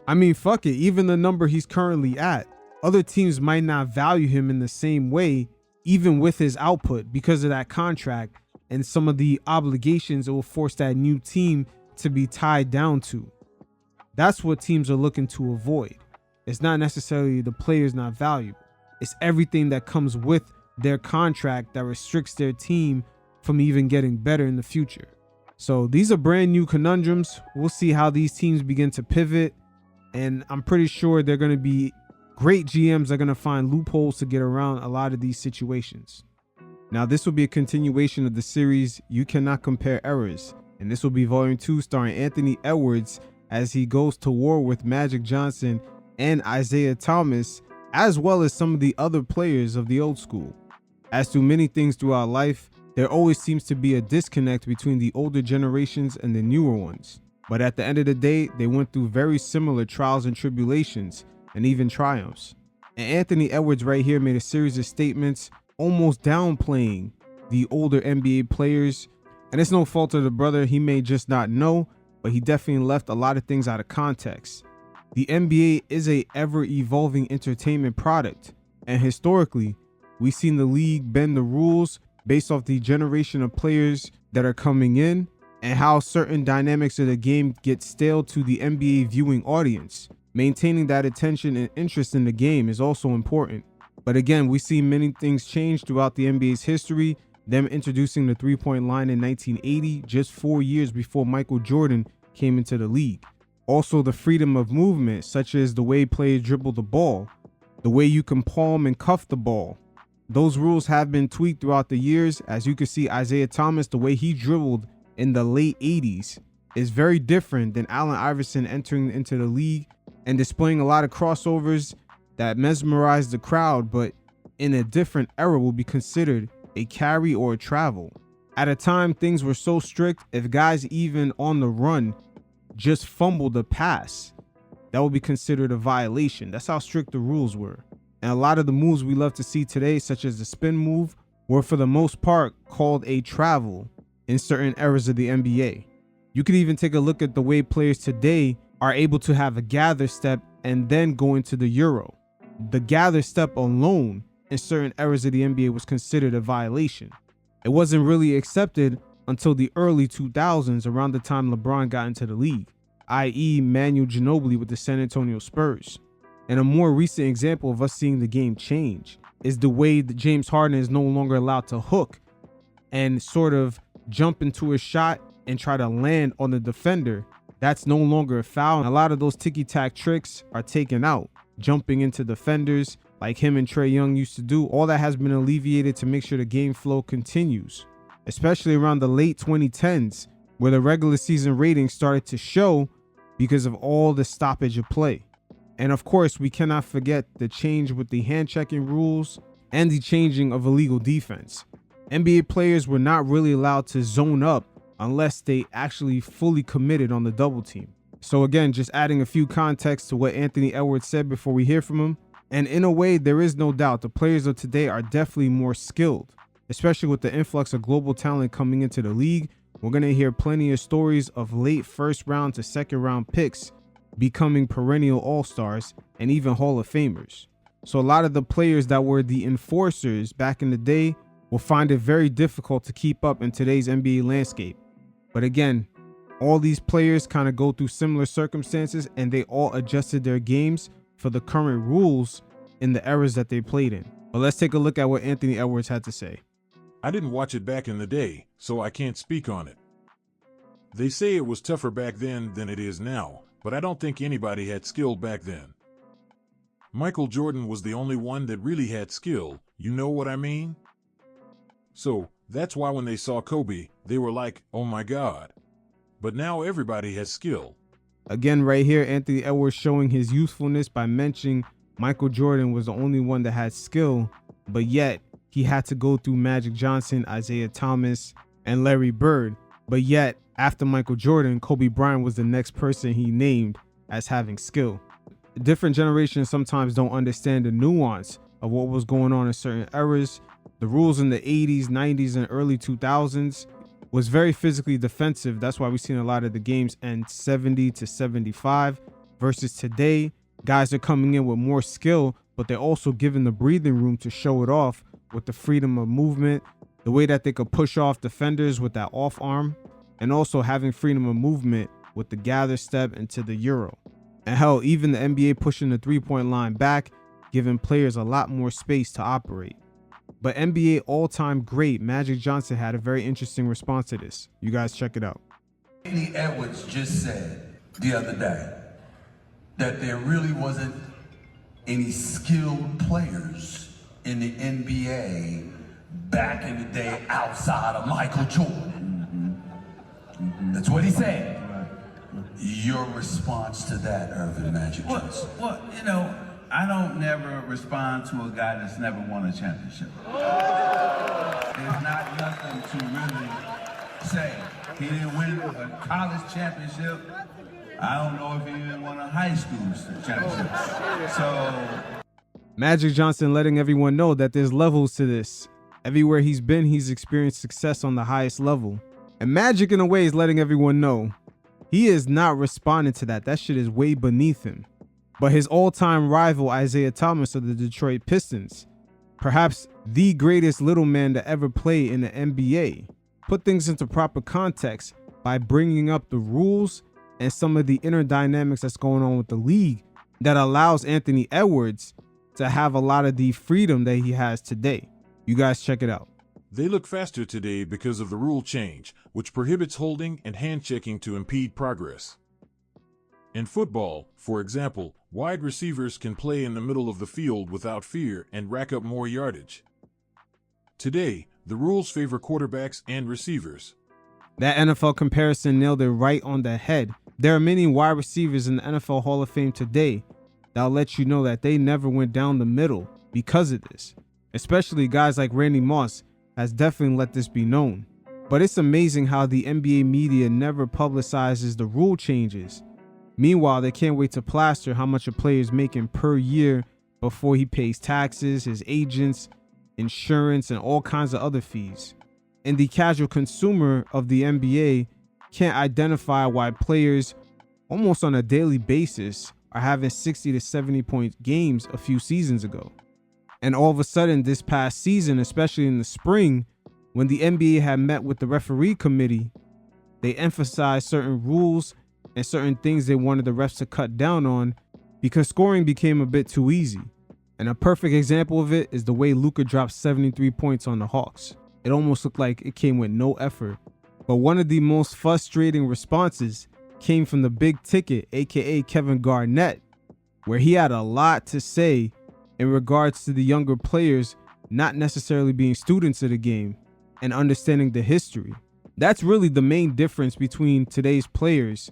E: I mean, fuck it. Even the number he's currently at, other teams might not value him in the same way, even with his output, because of that contract and some of the obligations it will force that new team to be tied down to. That's what teams are looking to avoid. It's not necessarily the player's not valuable. It's everything that comes with their contract that restricts their team from even getting better in the future. So these are brand new conundrums. We'll see how these teams begin to pivot. And I'm pretty sure they're going to be great GMs are going to find loopholes to get around a lot of these situations. Now, this will be a continuation of the series You Cannot Compare Errors. And this will be Volume 2 starring Anthony Edwards as he goes to war with Magic Johnson and Isiah Thomas, as well as some of the other players of the old school. As to many things throughout life, there always seems to be a disconnect between the older generations and the newer ones. But at the end of the day, they went through very similar trials and tribulations, and even triumphs. And Anthony Edwards right here made a series of statements almost downplaying the older NBA players And it's no fault of the brother. He may just not know, but he definitely left a lot of things out of context. The NBA is a ever-evolving entertainment product, and historically, we've seen the league bend the rules based off the generation of players that are coming in and how certain dynamics of the game get stale to the NBA viewing audience. Maintaining that attention and interest in the game is also important. But again, we see many things change throughout the NBA's history, them introducing the three-point line in 1980, just 4 years before Michael Jordan came into the league. Also, the freedom of movement, such as the way players dribble the ball, the way you can palm and cuff the ball. Those rules have been tweaked throughout the years. As you can see, Isiah Thomas, the way he dribbled in the late 80s is very different than Allen Iverson entering into the league and displaying a lot of crossovers that mesmerized the crowd, but in a different era will be considered a carry or a travel. At a time, things were so strict, if guys even on the run just fumbled a pass, that would be considered a violation. That's how strict the rules were. And a lot of the moves we love to see today, such as the spin move, were for the most part called a travel in certain eras of the NBA. You could even take a look at the way players today are able to have a gather step and then go into the Euro. The gather step alone in certain eras of the NBA was considered a violation. It wasn't really accepted until the early 2000s, around the time LeBron got into the league, i.e. Manu Ginobili with the San Antonio Spurs. And a more recent example of us seeing the game change is the way that James Harden is no longer allowed to hook and sort of jump into a shot and try to land on the defender. That's no longer a foul. And a lot of those ticky-tack tricks are taken out. Jumping into defenders like him and Trae Young used to do, all that has been alleviated to make sure the game flow continues, especially around the late 2010s, where the regular season ratings started to show because of all the stoppage of play. And of course, we cannot forget the change with the hand checking rules and the changing of illegal defense. NBA players were not really allowed to zone up unless they actually fully committed on the double team. So again, just adding a few context to what Anthony Edwards said before we hear from him. And in a way, there is no doubt the players of today are definitely more skilled, especially with the influx of global talent coming into the league. We're going to hear plenty of stories of late first round to second round picks becoming perennial all-stars and even Hall of Famers. So a lot of the players that were the enforcers back in the day will find it very difficult to keep up in today's NBA landscape. But again, all these players kind of go through similar circumstances and they all adjusted their games for the current rules in the eras that they played in. But let's take a look at what Anthony Edwards had to say.
P: I didn't watch it back in the day, so I can't speak on it. They say it was tougher back then than it is now, but I don't think anybody had skill back then. Michael Jordan was the only one that really had skill, you know what I mean? So, that's why when they saw Kobe, they were like, oh my God. But now everybody has skill.
E: Again, right here, Anthony Edwards showing his youthfulness by mentioning Michael Jordan was the only one that had skill, but yet he had to go through Magic Johnson, Isiah Thomas, and Larry Bird. But yet, after Michael Jordan, Kobe Bryant was the next person he named as having skill. Different generations sometimes don't understand the nuance of what was going on in certain eras. The rules in the 80s, 90s, and early 2000s was very physically defensive. That's why we've seen a lot of the games end 70-75 versus today. Guys are coming in with more skill, but they're also given the breathing room to show it off with the freedom of movement, the way that they could push off defenders with that off arm, and also having freedom of movement with the gather step into the Euro. And hell, even the NBA pushing the three-point line back, giving players a lot more space to operate. But NBA all-time great Magic Johnson had a very interesting response to this. You guys check it out.
Q: Anthony Edwards just said the other day that there really wasn't any skilled players in the NBA back in the day outside of Michael Jordan. That's what he said. Your response to that, Irvin Magic Johnson?
R: Well, you know, I don't never respond to a guy that's never won a championship. There's not nothing to really say. He didn't win a college championship. I don't know if he even won a high school championship. So
E: Magic Johnson letting everyone know that there's levels to this. Everywhere he's been, he's experienced success on the highest level. And Magic, in a way, is letting everyone know he is not responding to that. That shit is way beneath him. But his all-time rival, Isiah Thomas of the Detroit Pistons, perhaps the greatest little man to ever play in the NBA, put things into proper context by bringing up the rules and some of the inner dynamics that's going on with the league that allows Anthony Edwards to have a lot of the freedom that he has today. You guys check it out.
P: They look faster today because of the rule change, which prohibits holding and hand-checking to impede progress. In football, for example, wide receivers can play in the middle of the field without fear and rack up more yardage. Today, the rules favor quarterbacks and receivers.
E: That NFL comparison nailed it right on the head. There are many wide receivers in the NFL Hall of Fame today that'll let you know that they never went down the middle because of this. Especially guys like Randy Moss has definitely let this be known. But it's amazing how the NBA media never publicizes the rule changes. Meanwhile, they can't wait to plaster how much a player is making per year before he pays taxes, his agents, insurance, and all kinds of other fees. And the casual consumer of the NBA can't identify why players almost on a daily basis are having 60 to 70 point games a few seasons ago. And all of a sudden this past season, especially in the spring, when the NBA had met with the referee committee, they emphasized certain rules and certain things they wanted the refs to cut down on because scoring became a bit too easy. And a perfect example of it is the way Luka dropped 73 points on the Hawks. It almost looked like it came with no effort. But one of the most frustrating responses came from the big ticket, aka Kevin Garnett, where he had a lot to say in regards to the younger players not necessarily being students of the game and understanding the history. That's really the main difference between today's players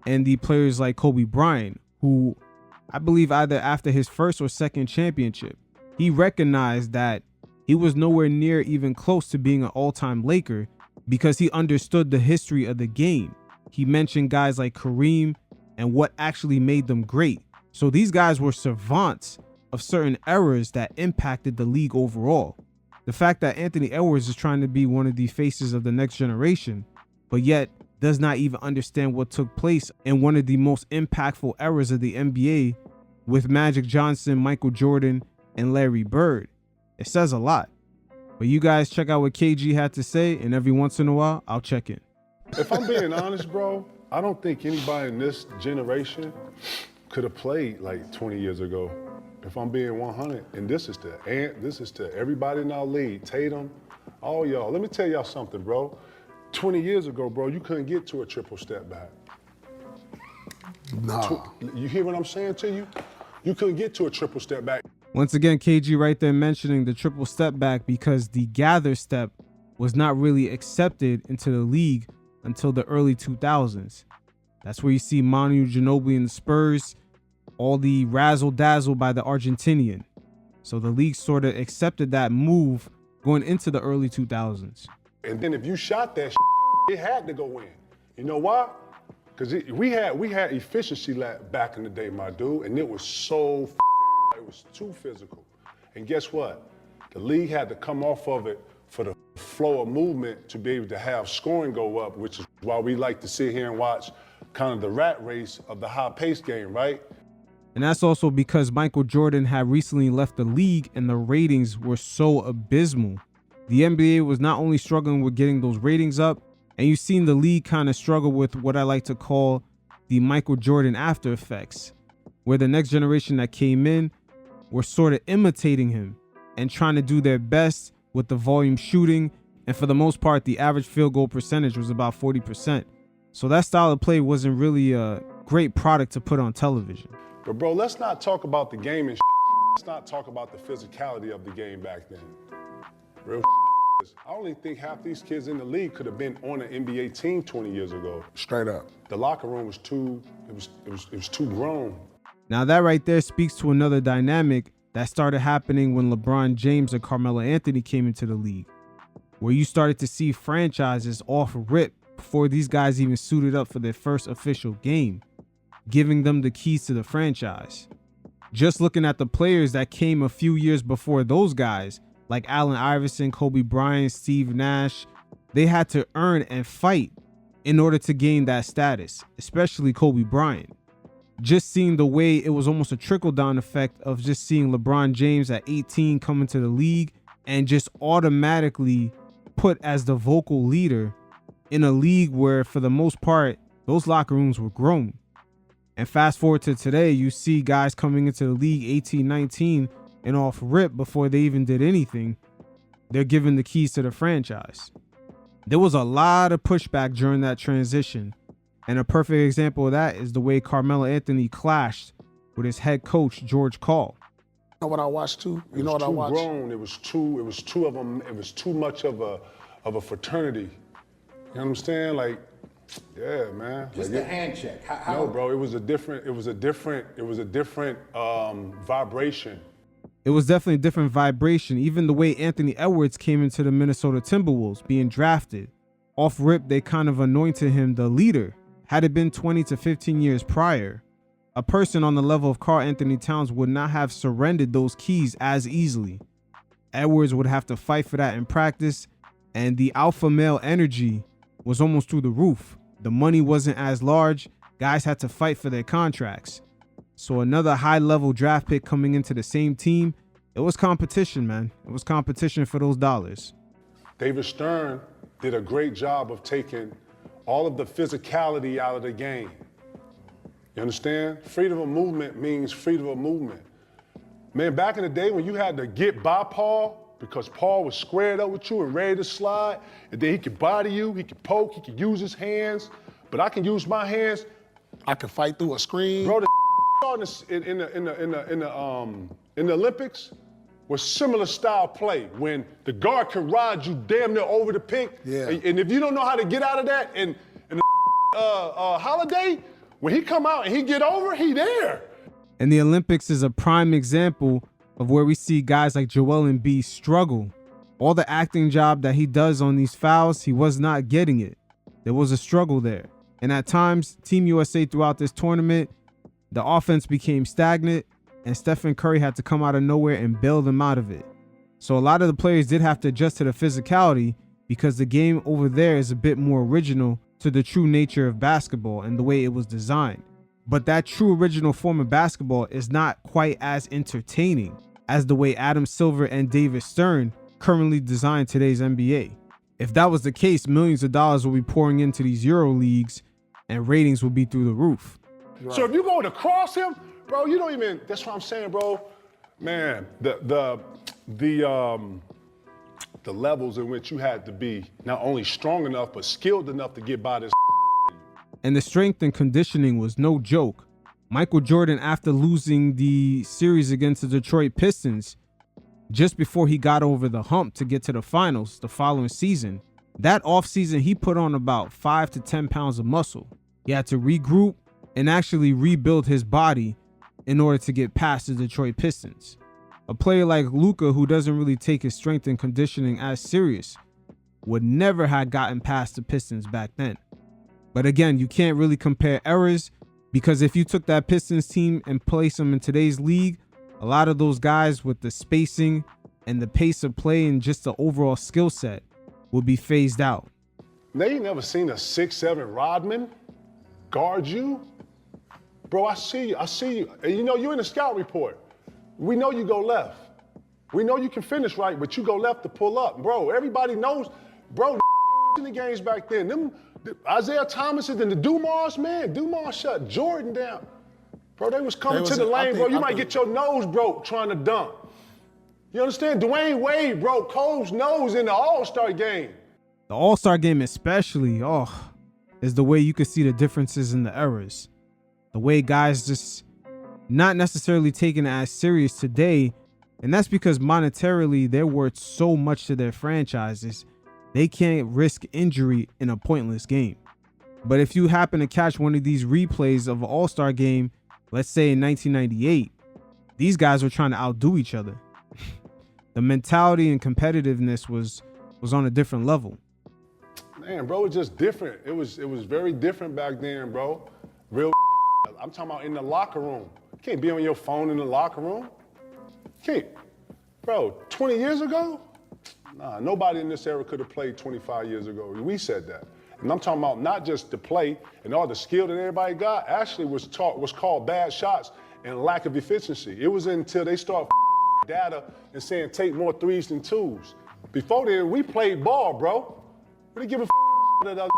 E: and the players like Kobe Bryant, who I believe either after his first or second championship, he recognized that he was nowhere near even close to being an all-time Laker because he understood the history of the game. He mentioned guys like Kareem and what actually made them great. So these guys were savants of certain errors that impacted the league overall. The fact that Anthony Edwards is trying to be one of the faces of the next generation, but yet does not even understand what took place in one of the most impactful eras of the NBA with Magic Johnson, Michael Jordan, and Larry Bird. It says a lot. But you guys check out what KG had to say, and every once in a while, I'll check in.
S: If I'm being honest, bro, I don't think anybody in this generation could have played like 20 years ago. If I'm being 100, and this is to everybody in our league, Tatum, all y'all. Let me tell y'all something, bro. 20 years ago, bro, you couldn't get to a triple step back.
T: Nah.
S: You hear what I'm saying to you? You couldn't get to a triple step back.
E: Once again, KG right there mentioning the triple step back because the gather step was not really accepted into the league until the early 2000s. That's where you see Manu Ginobili and the Spurs, all the razzle dazzle by the Argentinian. So the league sort of accepted that move going into the early 2000s.
S: And then if you shot that it had to go in. You know why? Because we had efficiency back in the day, my dude, and it was so it was too physical. And guess what? The league had to come off of it for the flow of movement to be able to have scoring go up, which is why we like to sit here and watch kind of the rat race of the high-paced game, right?
E: And that's also because Michael Jordan had recently left the league and the ratings were so abysmal. The NBA was not only struggling with getting those ratings up, and you've seen the league kind of struggle with what I like to call the Michael Jordan after effects, where the next generation that came in were sort of imitating him and trying to do their best with the volume shooting. And for the most part, the average field goal percentage was about 40%. So that style of play wasn't really a great product to put on television.
S: But bro, let's not talk about the game and let's not talk about the physicality of the game back then. Real I only think half these kids in the league could have been on an NBA team 20 years ago.
T: Straight up.
S: The locker room was too grown.
E: Now that right there speaks to another dynamic that started happening when LeBron James and Carmelo Anthony came into the league, where you started to see franchises off rip before these guys even suited up for their first official game, giving them the keys to the franchise. Just looking at the players that came a few years before those guys, like Allen Iverson, Kobe Bryant, Steve Nash, they had to earn and fight in order to gain that status, especially Kobe Bryant. Just seeing the way it was almost a trickle-down effect of just seeing LeBron James at 18 come into the league and just automatically put as the vocal leader in a league where, for the most part, those locker rooms were grown. And fast forward to today, you see guys coming into the league 18, 19 and off rip before they even did anything. They're given the keys to the franchise. There was a lot of pushback during that transition. And a perfect example of that is the way Carmelo Anthony clashed with his head coach, George Karl.
S: You know what I watched too? You know what I watched? Grown. It was two of them. It was too much of a fraternity. You know what I'm saying? Like, yeah, man.
T: Just
S: like
T: a handshake.
S: No, bro. It was a different vibration.
E: It was definitely a different vibration. Even the way Anthony Edwards came into the Minnesota Timberwolves being drafted. Off rip, they kind of anointed him the leader. Had it been 20 to 15 years prior, a person on the level of Karl Anthony Towns would not have surrendered those keys as easily. Edwards would have to fight for that in practice, and the alpha male energy was almost through the roof. The money wasn't as large. Guys had to fight for their contracts. So another high-level draft pick coming into the same team, it was competition, man. It was competition for those dollars.
S: David Stern did a great job of taking all of the physicality out of the game. You understand? Freedom of movement means freedom of movement. Man, back in the day when you had to get by Paul, because Paul was squared up with you and ready to slide, and then he could body you, he could poke, he could use his hands, but I can use my hands. I can fight through a screen. Bro, the in the Olympics was similar style play when the guard can ride you damn near over the pick. Yeah. And if you don't know how to get out of that, and the Holiday, when he come out and he get over, he there.
E: And the Olympics is a prime example of where we see guys like Joel Embiid struggle. All the acting job that he does on these fouls, he was not getting it. There was a struggle there. And at times, Team USA throughout this tournament, the offense became stagnant, and Stephen Curry had to come out of nowhere and bail them out of it. So a lot of the players did have to adjust to the physicality because the game over there is a bit more original to the true nature of basketball and the way it was designed. But that true original form of basketball is not quite as entertaining as the way Adam Silver and David Stern currently design today's NBA. If that was the case, millions of dollars will be pouring into these Euro leagues and ratings will be through the roof.
S: Right. So if you go to cross him, bro, you don't even, that's what I'm saying, bro. Man, the levels in which you had to be not only strong enough, but skilled enough to get by this.
E: And the strength and conditioning was no joke. Michael Jordan, after losing the series against the Detroit Pistons, just before he got over the hump to get to the finals the following season, that offseason he put on about 5 to 10 pounds of muscle. He had to regroup and actually rebuild his body in order to get past the Detroit Pistons. A player like Luka, who doesn't really take his strength and conditioning as serious, would never have gotten past the Pistons back then. But again, you can't really compare eras because if you took that Pistons team and placed them in today's league, a lot of those guys with the spacing and the pace of play and just the overall skill set would be phased out.
S: They ain't never seen a 6'7" Rodman guard you. Bro, I see you. And you know, you're in the scout report. We know you go left. We know you can finish right, but you go left to pull up. Bro, everybody knows, bro, in the games back then. Them Isaiah Thomas and the Dumars, man. Dumars shut Jordan down. Bro, they was coming to the lane, bro. You might get your nose broke trying to dunk. You understand? Dwayne Wade broke Cole's nose in the All-Star game.
E: The All-Star game especially, is the way you could see the differences in the eras. The way guys just not necessarily taken as serious today, and that's because monetarily they're worth so much to their franchises, they can't risk injury in a pointless game. But if you happen to catch one of these replays of an All-Star game, let's say in 1998, these guys were trying to outdo each other. The mentality and competitiveness was on a different level.
S: Man, bro, it's just different. It was very different back then, bro. Real. I'm talking about in the locker room. You can't be on your phone in the locker room. Can't. Bro, 20 years ago, Nah, nobody in this era could have played 25 years ago. We said that. And I'm talking about not just the play and all the skill that everybody got, actually was called bad shots and lack of efficiency. It was until they start data and saying take more threes than twos. Before then, we played ball, bro. We didn't give a that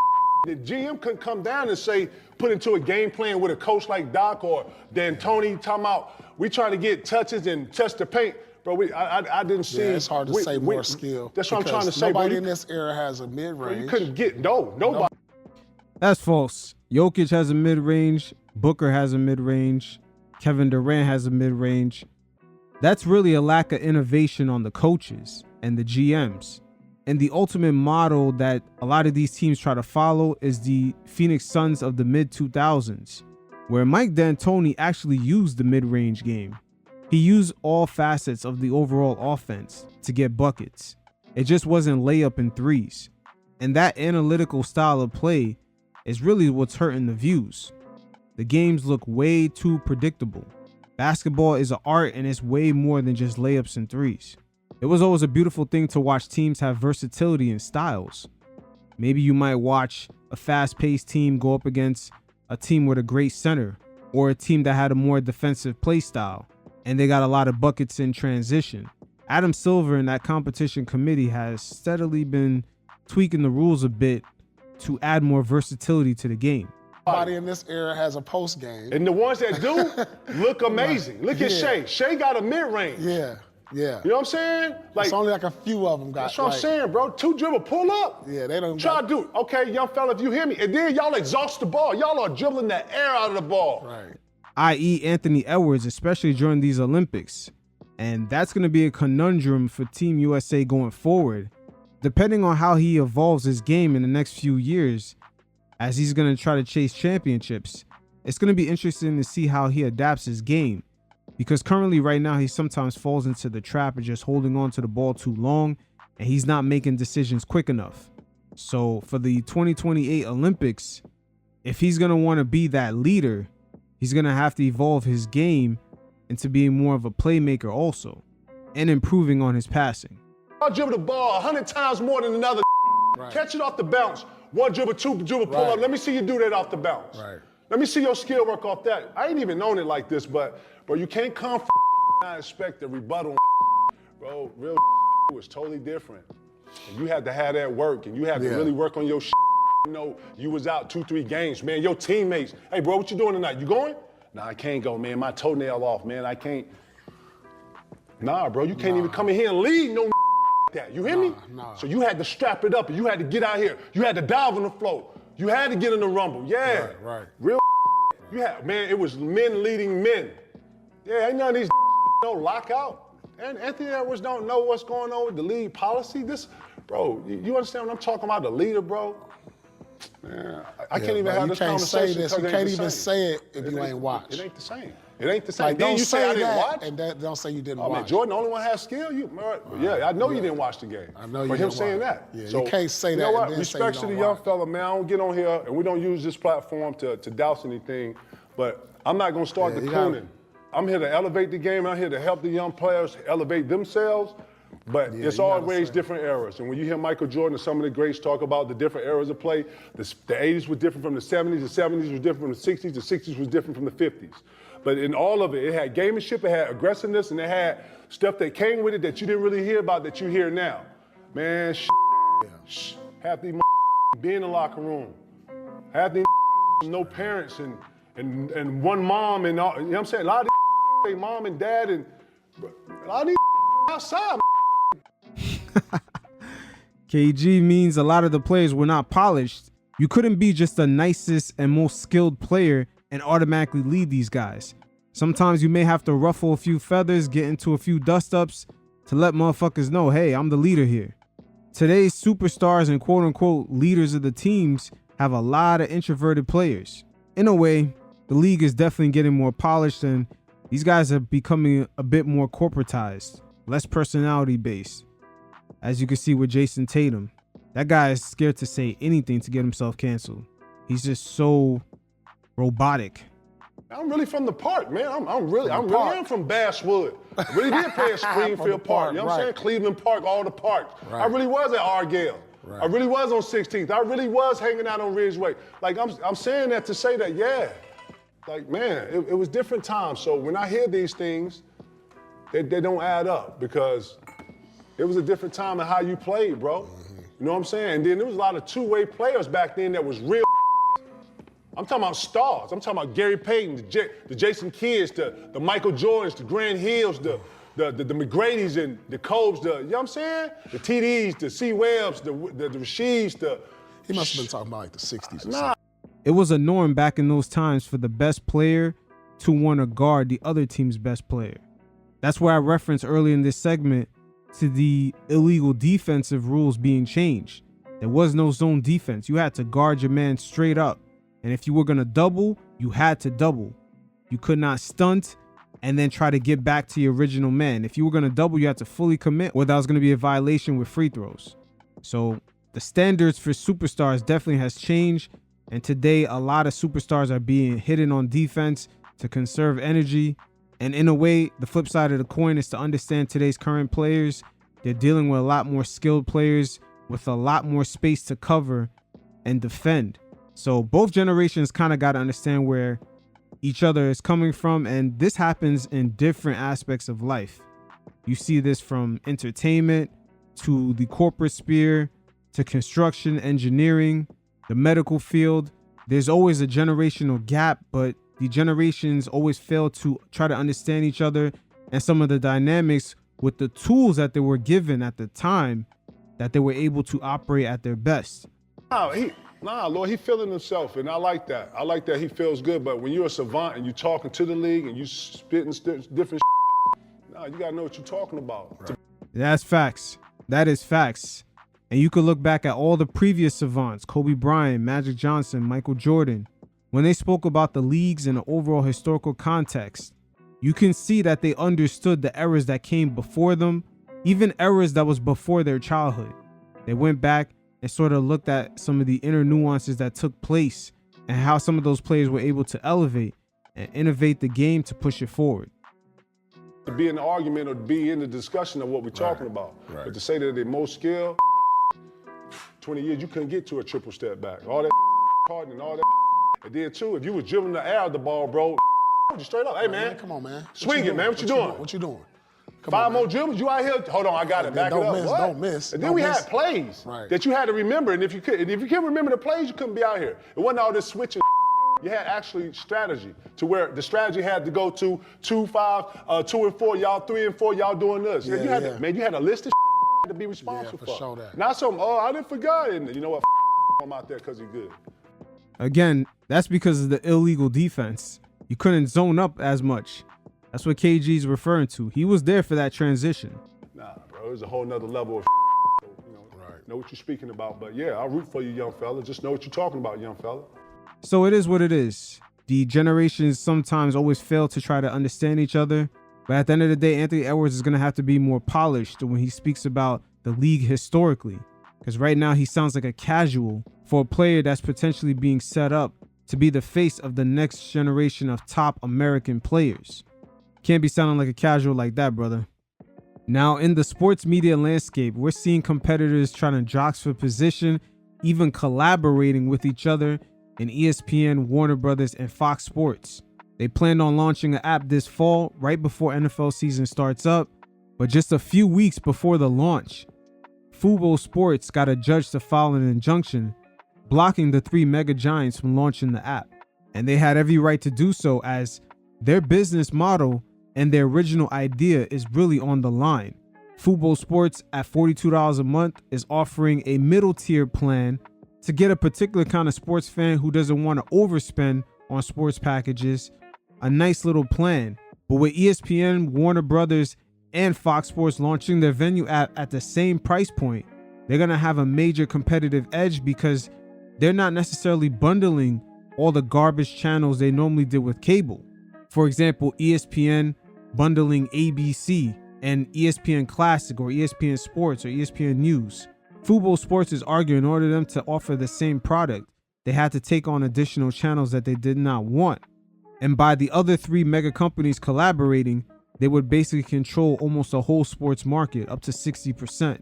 S: the GM couldn't come down and say, put into a game plan with a coach like Doc or D'Antoni talking about, we trying to get touches and touch the paint. Bro, I didn't see.
T: Yeah, it's hard to say more skill.
S: That's what I'm trying to say.
T: Nobody in this era has a mid-range.
S: You couldn't get, nobody.
E: That's false. Jokic has a mid-range. Booker has a mid-range. Kevin Durant has a mid-range. That's really a lack of innovation on the coaches and the GMs. And the ultimate model that a lot of these teams try to follow is the Phoenix Suns of the mid-2000s, where Mike D'Antoni actually used the mid-range game. He used all facets of the overall offense to get buckets. It just wasn't layup and threes. And that analytical style of play is really what's hurting the views. The games look way too predictable. Basketball is an art, and it's way more than just layups and threes. It was always a beautiful thing to watch teams have versatility in styles. Maybe you might watch a fast-paced team go up against a team with a great center, or a team that had a more defensive play style, and they got a lot of buckets in transition. Adam Silver and that competition committee has steadily been tweaking the rules a bit to add more versatility to the game.
T: Nobody in this era has a post game.
S: And the ones that do look amazing. Look at Shea. Shea got a mid-range.
T: Yeah.
S: You know what I'm saying?
T: It's only like a few of them got.
S: That's what I'm saying, bro. 2 dribble, pull up.
T: Yeah, they don't
S: try to do it. Okay, young fella, if you hear me. And then y'all exhaust the ball. Y'all are dribbling the air out of the ball.
T: Right.
E: I.e. Anthony Edwards, especially during these Olympics. And that's going to be a conundrum for Team USA going forward, depending on how he evolves his game in the next few years, as he's going to try to chase championships. It's going to be interesting to see how he adapts his game, because currently right now he sometimes falls into the trap of just holding on to the ball too long, and he's not making decisions quick enough. So for the 2028 Olympics, if he's going to want to be that leader, he's going to have to evolve his game into being more of a playmaker also, and improving on his passing.
S: I'll dribble the ball 100 times more than another. Right. Catch it off the bounce. 1 dribble, 2 dribble, pull up. Let me see you do that off the bounce.
T: Right.
S: Let me see your skill work off that. I ain't even known it like this, but bro, you can't come and expect a rebuttal. Bro, real was totally different. And you had to have that work, and you had to really work on your You know, you was out 2-3 games, man. Your teammates, hey, bro, what you doing tonight? You going? Nah, I can't go, man. My toenail off, man. I can't. Nah, bro, you can't even come in here and lead no that. You hear me?
T: Nah.
S: So you had to strap it up, and you had to get out here. You had to dive on the floor. You had to get in the rumble. Yeah.
T: Right.
S: Real you had, man, it was men leading men. Yeah, ain't none of these no lockout. And Anthony Edwards don't know what's going on with the league policy. This, bro, you understand what I'm talking about? The leader, bro. Man, I can't even have this conversation.
T: You can't even say it if you ain't watched.
S: It ain't the same. It ain't the same.
T: Like,
S: then
T: don't
S: you say I didn't watch.
T: And don't say you didn't
S: watch. Man, Jordan, the only one has skill. Yeah, I know you didn't watch the game.
T: I know you
S: For him
T: didn't
S: saying
T: watch.
S: that.
T: Yeah,
S: so,
T: you can't say that.
S: You know what?
T: And then
S: Respect
T: say
S: to
T: you
S: the
T: don't
S: young
T: watch.
S: fella, man. I don't get on here, and we don't use this platform to douse anything. But I'm not gonna start the cooning. I'm here to elevate the game. I'm here to help the young players elevate themselves. But it's always different eras. And when you hear Michael Jordan and some of the greats talk about the different eras of play, the 80s was different from the 70s, the 70s was different from the 60s, the 60s was different from the 50s. But in all of it, it had gamemanship, it had aggressiveness, and it had stuff that came with it that you didn't really hear about that you hear now. Man, half these be in the locker room. Half these no parents and one mom and all, you know what I'm saying? A lot of these mom and dad and a lot of these outside.
E: KG means a lot of the players were not polished. You couldn't be just the nicest and most skilled player and automatically lead these guys. Sometimes you may have to ruffle a few feathers, get into a few dust-ups to let motherfuckers know, hey, I'm the leader here. Today's superstars and quote-unquote leaders of the teams have a lot of introverted players. In a way, the league is definitely getting more polished, and these guys are becoming a bit more corporatized, less personality-based. As you can see with Jason Tatum, that guy is scared to say anything to get himself canceled. He's just so robotic.
S: I'm really from the park, man. I'm really from Basswood. I really did play at Springfield Park. You know what I'm saying? Cleveland Park, all the parks. I really was at Argyle. I really was on 16th. I really was hanging out on Ridgeway. Like, I'm saying that to say that, yeah. Like, man, it was different times. So when I hear these things, they don't add up because it was a different time in how you played, bro. You know what I'm saying? And then there was a lot of two-way players back then that was real. I'm talking about stars. I'm talking about Gary Payton, the Jason Kidds, the Michael Jordans, the Grant Hills, the McGrady's and the Cobes, you know what I'm saying? The TDs, the C. Webbs, the Rasheeds,
T: He must have been talking about like the 60s or something.
E: It was a norm back in those times for the best player to want to guard the other team's best player. That's where I referenced earlier in this segment to the illegal defensive rules being changed. There was no zone defense. You had to guard your man straight up. And if you were going to double, you had to double. You could not stunt and then try to get back to your original man. If you were going to double, you had to fully commit, or that was going to be a violation with free throws. So the standards for superstars definitely has changed. And today, a lot of superstars are being hidden on defense to conserve energy. And in a way, the flip side of the coin is to understand today's current players. They're dealing with a lot more skilled players with a lot more space to cover and defend. So both generations kind of got to understand where each other is coming from. And this happens in different aspects of life. You see this from entertainment to the corporate sphere to construction, engineering, the medical field. There's always a generational gap, but the generations always fail to try to understand each other and some of the dynamics with the tools that they were given at the time that they were able to operate at their best.
S: Lord, he feeling himself, and I like that. I like that he feels good, but when you're a savant and you're talking to the league and you spitting different you gotta know what you're talking about. Right.
E: That's facts. That is facts. And you could look back at all the previous savants, Kobe Bryant, Magic Johnson, Michael Jordan. When they spoke about the leagues in the overall historical context, you can see that they understood the eras that came before them, even eras that was before their childhood. They went back and sort of looked at some of the inner nuances that took place and how some of those players were able to elevate and innovate the game to push it forward.
S: To be in the argument or to be in the discussion of what we're talking about. Right. But to say that they're most skilled, 20 years, you couldn't get to a triple step back. All that card and all that. And then too, if you was dribbling the air of the ball, bro, you straight up. Hey, man.
T: Come on, man.
S: Swing it, man. What you doing?
T: What you doing?
S: Five more dribbles, you out here? Hold on, I got it. Back it up.
T: Don't miss.
S: And then we had plays that you had to remember. And if you can't remember the plays, you couldn't be out here. It wasn't all this switching. You had actually strategy to where the strategy had to go to 2, 5, 2 and 4, y'all 3 and 4, y'all doing this. You had a list of to be responsible for. Sure that. Not some, I didn't forget. And you know what? I'm out there because he's good.
E: Again, that's because of the illegal defense. You couldn't zone up as much. That's what KG's referring to. He was there for that transition.
S: Nah, bro, there's a whole nother level of know what you're speaking about. But yeah, I'll root for you, young fella. Just know what you're talking about, young fella.
E: So it is what it is. The generations sometimes always fail to try to understand each other. But at the end of the day, Anthony Edwards is going to have to be more polished when he speaks about the league historically. Because right now he sounds like a casual for a player that's potentially being set up to be the face of the next generation of top American players. Can't be sounding like a casual like that, brother. Now, in the sports media landscape, we're seeing competitors trying to jockey for position, even collaborating with each other in ESPN, Warner Brothers, and Fox Sports. They planned on launching an app this fall, right before NFL season starts up, but just a few weeks before the launch, Fubo Sports got a judge to file an injunction blocking the three mega giants from launching the app. And they had every right to do so, as their business model and their original idea is really on the line. Fubo Sports at $42 a month is offering a middle tier plan to get a particular kind of sports fan who doesn't want to overspend on sports packages. A nice little plan. But with ESPN, Warner Brothers, and Fox Sports launching their Venu app at the same price point, they're going to have a major competitive edge because they're not necessarily bundling all the garbage channels they normally did with cable. For example, ESPN bundling ABC and ESPN Classic or ESPN Sports or ESPN News. Fubo Sports is arguing in order for them to offer the same product, they had to take on additional channels that they did not want. And by the other three mega companies collaborating, they would basically control almost the whole sports market, up to 60%.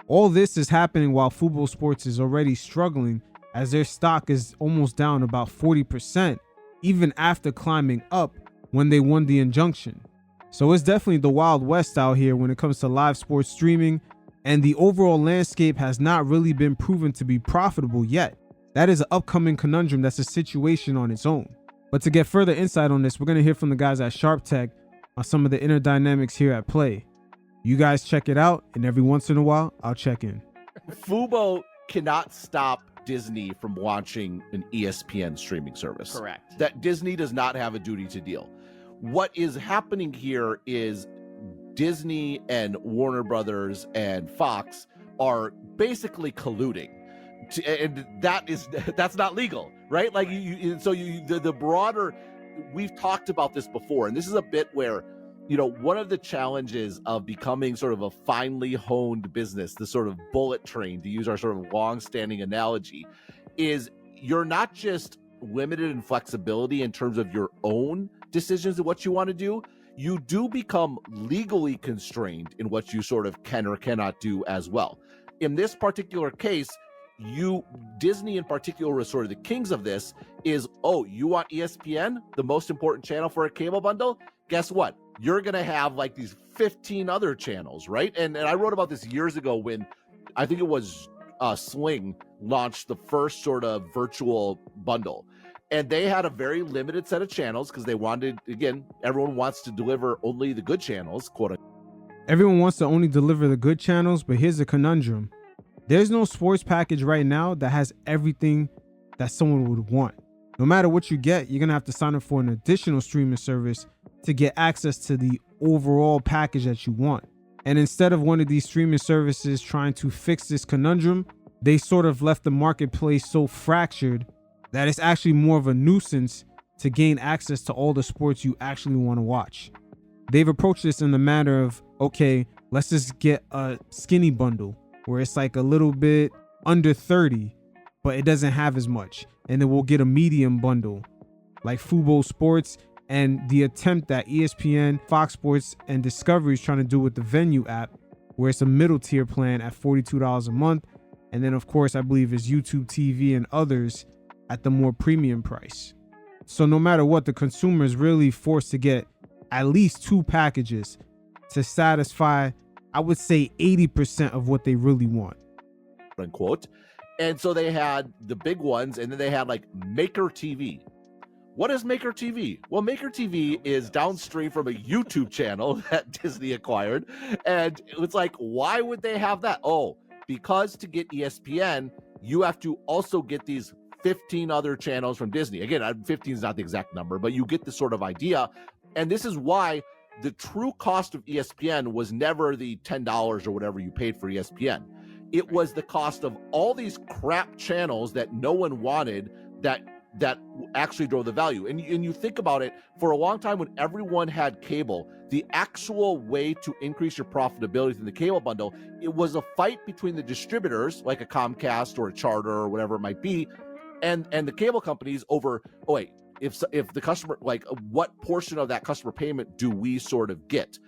E: All this is happening while Fubo Sports is already struggling, as their stock is almost down about 40%, even after climbing up when they won the injunction. So it's definitely the Wild West out here when it comes to live sports streaming, and the overall landscape has not really been proven to be profitable yet. That is an upcoming conundrum that's a situation on its own. But to get further insight on this, we're going to hear from the guys at Sharp Tech on some of the inner dynamics here at play. You guys check it out, and every once in a while, I'll check in.
U: Fubo cannot stop Disney from launching an ESPN streaming service.
V: Correct.
U: That Disney does not have a duty to deal. What is happening here is Disney and Warner Brothers and Fox are basically colluding. And that's not legal, right? Like the broader, we've talked about this before, and this is a bit where, one of the challenges of becoming sort of a finely honed business, the sort of bullet train, to use our sort of long-standing analogy, is you're not just limited in flexibility in terms of your own decisions of what you want to do. You do become legally constrained in what you sort of can or cannot do as well. In this particular case, Disney in particular is sort of the kings of this, is, you want ESPN, the most important channel for a cable bundle? Guess what? You're going to have like these 15 other channels, right? And I wrote about this years ago when I think it was Sling launched the first sort of virtual bundle. And they had a very limited set of channels because they wanted, again, everyone wants to deliver only the good channels, quote unquote.
E: Everyone wants to only deliver the good channels, but here's the conundrum. There's no sports package right now that has everything that someone would want. No matter what you get, you're going to have to sign up for an additional streaming service to get access to the overall package that you want. And instead of one of these streaming services trying to fix this conundrum, they sort of left the marketplace so fractured that it's actually more of a nuisance to gain access to all the sports you actually want to watch. They've approached this in the manner of, okay, let's just get a skinny bundle where it's like a little bit under 30, but it doesn't have as much. And then we'll get a medium bundle like Fubo Sports, and the attempt that ESPN, Fox Sports, and Discovery is trying to do with the Venu app, where it's a middle tier plan at $42 a month. And then, of course, I believe is YouTube TV and others at the more premium price. So no matter what, the consumer is really forced to get at least two packages to satisfy, I would say, 80% of what they really want.
U: Unquote. And so they had the big ones, and then they had like Maker TV. What is Maker TV? Well, Maker TV is downstream from a YouTube channel that Disney acquired. And it's like, why would they have that? Oh, because to get ESPN, you have to also get these 15 other channels from Disney. Again, 15 is not the exact number, but you get the sort of idea. And this is why the true cost of ESPN was never the $10 or whatever you paid for ESPN. It was the cost of all these crap channels that no one wanted that actually drove the value. And you think about it, for a long time when everyone had cable, the actual way to increase your profitability through the cable bundle, it was a fight between the distributors, like a Comcast or a Charter or whatever it might be, and the cable companies over, if the customer, like, what portion of that customer payment do we sort of get?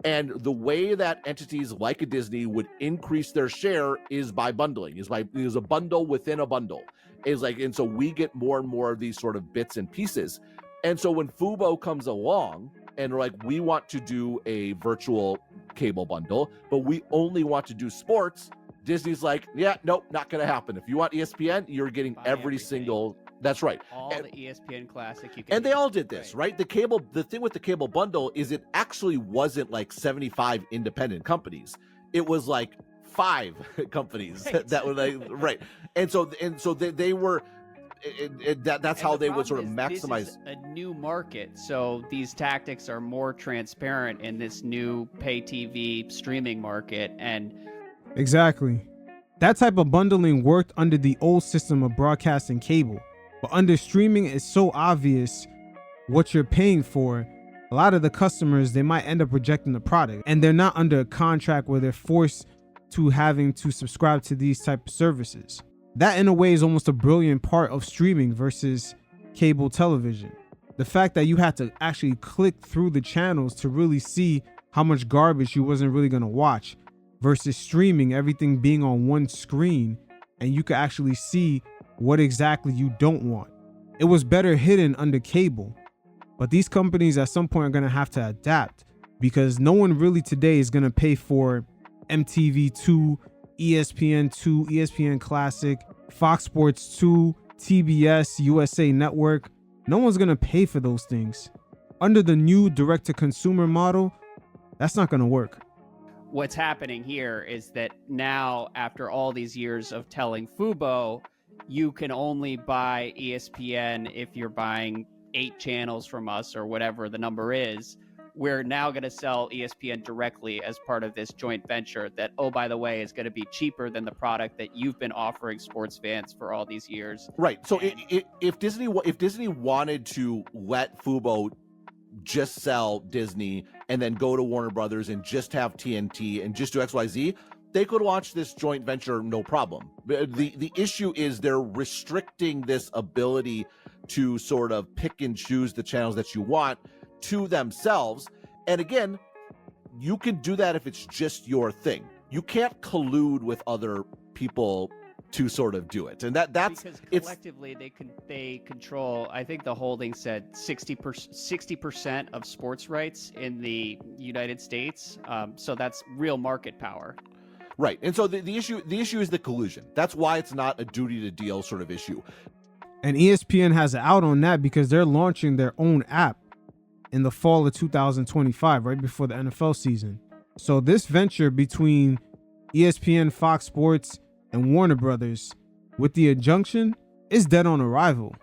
U: And the way that entities like a Disney would increase their share is by bundling, is a bundle within a bundle. And so we get more and more of these sort of bits and pieces. And so when Fubo comes along and like, we want to do a virtual cable bundle, but we only want to do sports, Disney's like, yeah, nope, not going to happen. If you want ESPN, you're getting every single. That's right.
V: All the ESPN Classic. You can
U: and they all did this, right? The thing with the cable bundle is it actually wasn't like 75 independent companies. It was like 5 companies that were like, right. And so they were, that's how they would sort of maximize.
V: This is a new market. So these tactics are more transparent in this new pay TV streaming market. And
E: exactly. That type of bundling worked under the old system of broadcasting cable. But under streaming, it's so obvious what you're paying for. A lot of the customers, they might end up rejecting the product, and they're not under a contract where they're forced to having to subscribe to these type of services. That in a way is almost a brilliant part of streaming versus cable television. the fact that you had to actually click through the channels to really see how much garbage you wasn't really going to watch versus streaming, everything being on one screen, and you could actually see what exactly you don't want. It was better hidden under cable. But these companies at some point are going to have to adapt, because no one really today is going to pay for MTV2, ESPN2, ESPN Classic, Fox Sports 2, TBS, USA Network. No one's going to pay for those things. Under the new direct-to-consumer model, that's not going to work.
V: What's happening here is that now, after all these years of telling Fubo, you can only buy ESPN if you're buying 8 channels from us or whatever the number is. We're now going to sell ESPN directly as part of this joint venture that, oh, by the way, is going to be cheaper than the product that you've been offering sports fans for all these years.
U: Right. So if Disney wanted to let Fubo just sell Disney and then go to Warner Brothers and just have TNT and just do XYZ, they could launch this joint venture, no problem. The issue is they're restricting this ability to sort of pick and choose the channels that you want to themselves. And again, you can do that if it's just your thing. You can't collude with other people to sort of do it. And that's
V: because collectively they control, I think the holding said 60% of sports rights in the United States. So that's real market power.
U: Right. And so the issue is the collusion. That's why it's not a duty to deal sort of issue.
E: And ESPN has an out on that because they're launching their own app in the fall of 2025, right before the NFL season. So this venture between ESPN, Fox Sports, and Warner Brothers with the injunction is dead on arrival.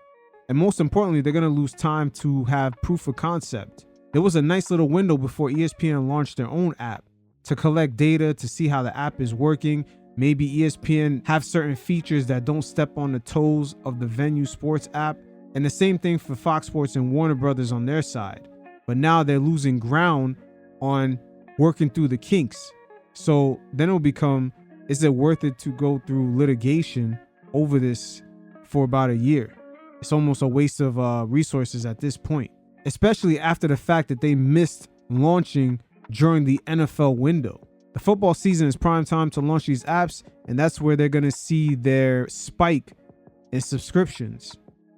E: And most importantly, they're going to lose time to have proof of concept. There was a nice little window before ESPN launched their own app to collect data to see how the app is working. Maybe ESPN have certain features that don't step on the toes of the Venu Sports app. And the same thing for Fox Sports and Warner Brothers on their side. But now they're losing ground on working through the kinks. So then it'll become, is it worth it to go through litigation over this for about a year? It's almost a waste of resources at this point, especially after the fact that they missed launching during the NFL window. The football season is prime time to launch these apps, and that's where they're going to see their spike in subscriptions.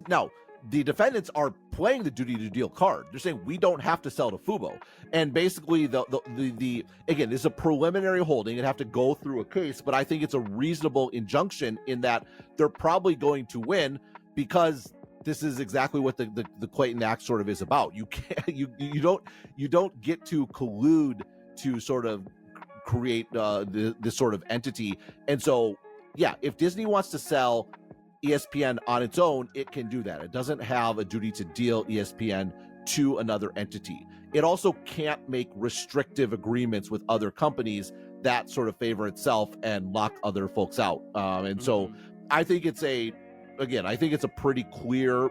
U: Now, the defendants are playing the duty to deal card. They're saying we don't have to sell to Fubo. And basically, the again, this is a preliminary holding. It'd have to go through a case, but I think it's a reasonable injunction in that they're probably going to win because this is exactly what the Clayton Act sort of is about. You can't, you don't get to collude to sort of create this sort of entity. And so, yeah, if Disney wants to sell ESPN on its own, it can do that. It doesn't have a duty to deal ESPN to another entity. It also can't make restrictive agreements with other companies that sort of favor itself and lock other folks out. And so I think it's a pretty clear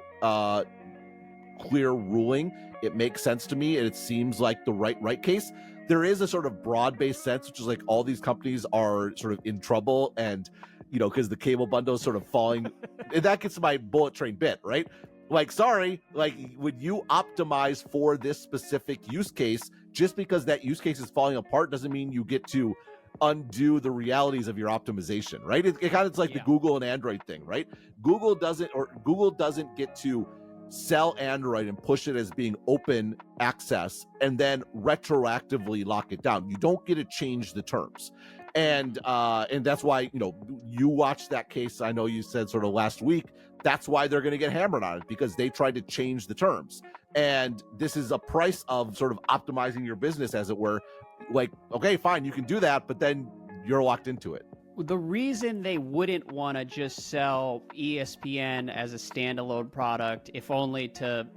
U: ruling. It makes sense to me, and it seems like the right case. There is a sort of broad-based sense, which is like all these companies are sort of in trouble, and because the cable bundle is sort of falling. And that gets to my bullet train bit, right? Like, sorry, like when you optimize for this specific use case, just because that use case is falling apart doesn't mean you get to undo the realities of your optimization, right? It kind of like the Google and Android thing, right? Google doesn't get to sell Android and push it as being open access and then retroactively lock it down. You don't get to change the terms. And that's why, you watched that case. I know you said sort of last week, that's why they're going to get hammered on it, because they tried to change the terms. And this is a price of sort of optimizing your business, as it were. Like, okay, fine, you can do that, but then you're locked into it.
V: The reason they wouldn't want to just sell ESPN as a standalone product, if only to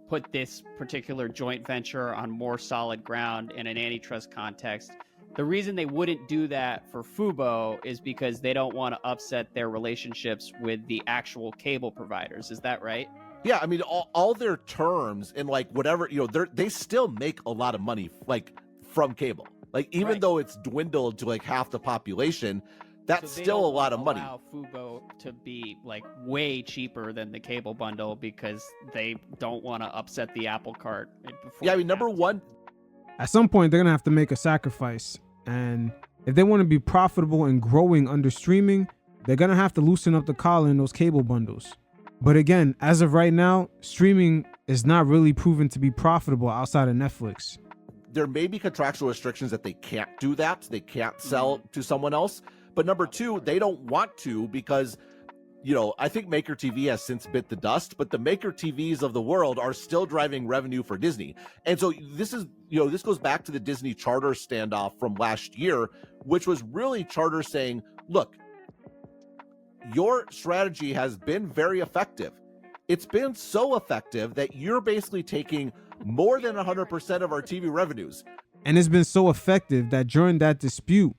V: put this particular joint venture on more solid ground in an antitrust context, the reason they wouldn't do that for Fubo is because they don't want to upset their relationships with the actual cable providers. Is that right?
U: Yeah, I mean, all their terms and like whatever, they still make a lot of money, like from cable. Like, even though it's dwindled to like half the population, That's
V: So they
U: still a
V: don't
U: lot of money.
V: allow Fubo to be like way cheaper than the cable bundle because they don't want to upset the apple cart.
U: Yeah, I mean, number one,
E: At some point, they're going to have to make a sacrifice. And if they want to be profitable and growing under streaming, they're going to have to loosen up the collar in those cable bundles. But again, as of right now, streaming is not really proven to be profitable outside of Netflix.
U: there may be contractual restrictions that they can't do that. They can't sell to someone else. But number two, they don't want to because, you know, I think Maker TV has since bit the dust, but the Maker TVs of the world are still driving revenue for Disney. And so this is, you know, this goes back to the Disney Charter standoff from last year, which was really Charter saying, look, your strategy has been very effective. It's been so effective that you're basically taking more than 100% of our TV revenues.
E: And it's been so effective that during that dispute,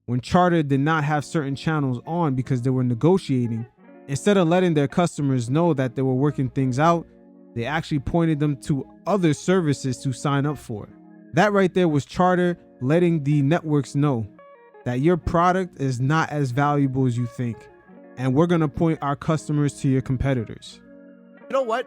E: when Charter did not have certain channels on because they were negotiating, instead of letting their customers know that they were working things out, they actually pointed them to other services to sign up for. That right there was Charter letting the networks know that your product is not as valuable as you think. And we're going to point our customers to your competitors.
U: You know what?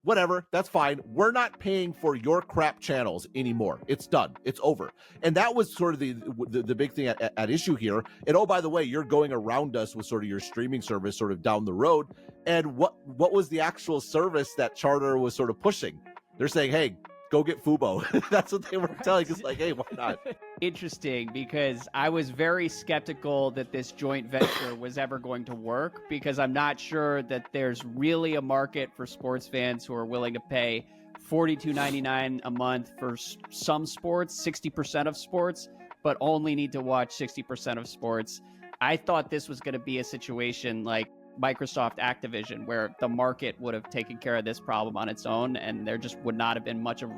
U: Whatever, that's fine. We're not paying for your crap channels anymore. It's done. It's over. And that was sort of the big thing at issue here. And oh, by the way, you're going around us with sort of your streaming service sort of down the road. And what was the actual service that Charter was sort of pushing? They're saying, hey, go get Fubo. That's what they were telling us, like, hey, why not?
V: Interesting, because I was very skeptical that this joint venture was ever going to work, because I'm not sure that there's really a market for sports fans who are willing to pay $42.99 a month for some sports, 60% of sports, but only need to watch 60% of sports. I thought this was going to be a situation like Microsoft Activision, where the market would have taken care of this problem on its own, and there just would not have been much of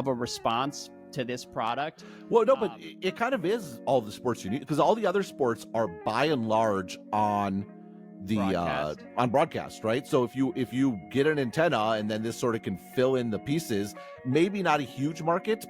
V: a response to this product.
U: Well, no, but it kind of is all the sports you need, because all the other sports are by and large on the on broadcast, right? So if you get an antenna and then this sort of can fill in the pieces, maybe not a huge market.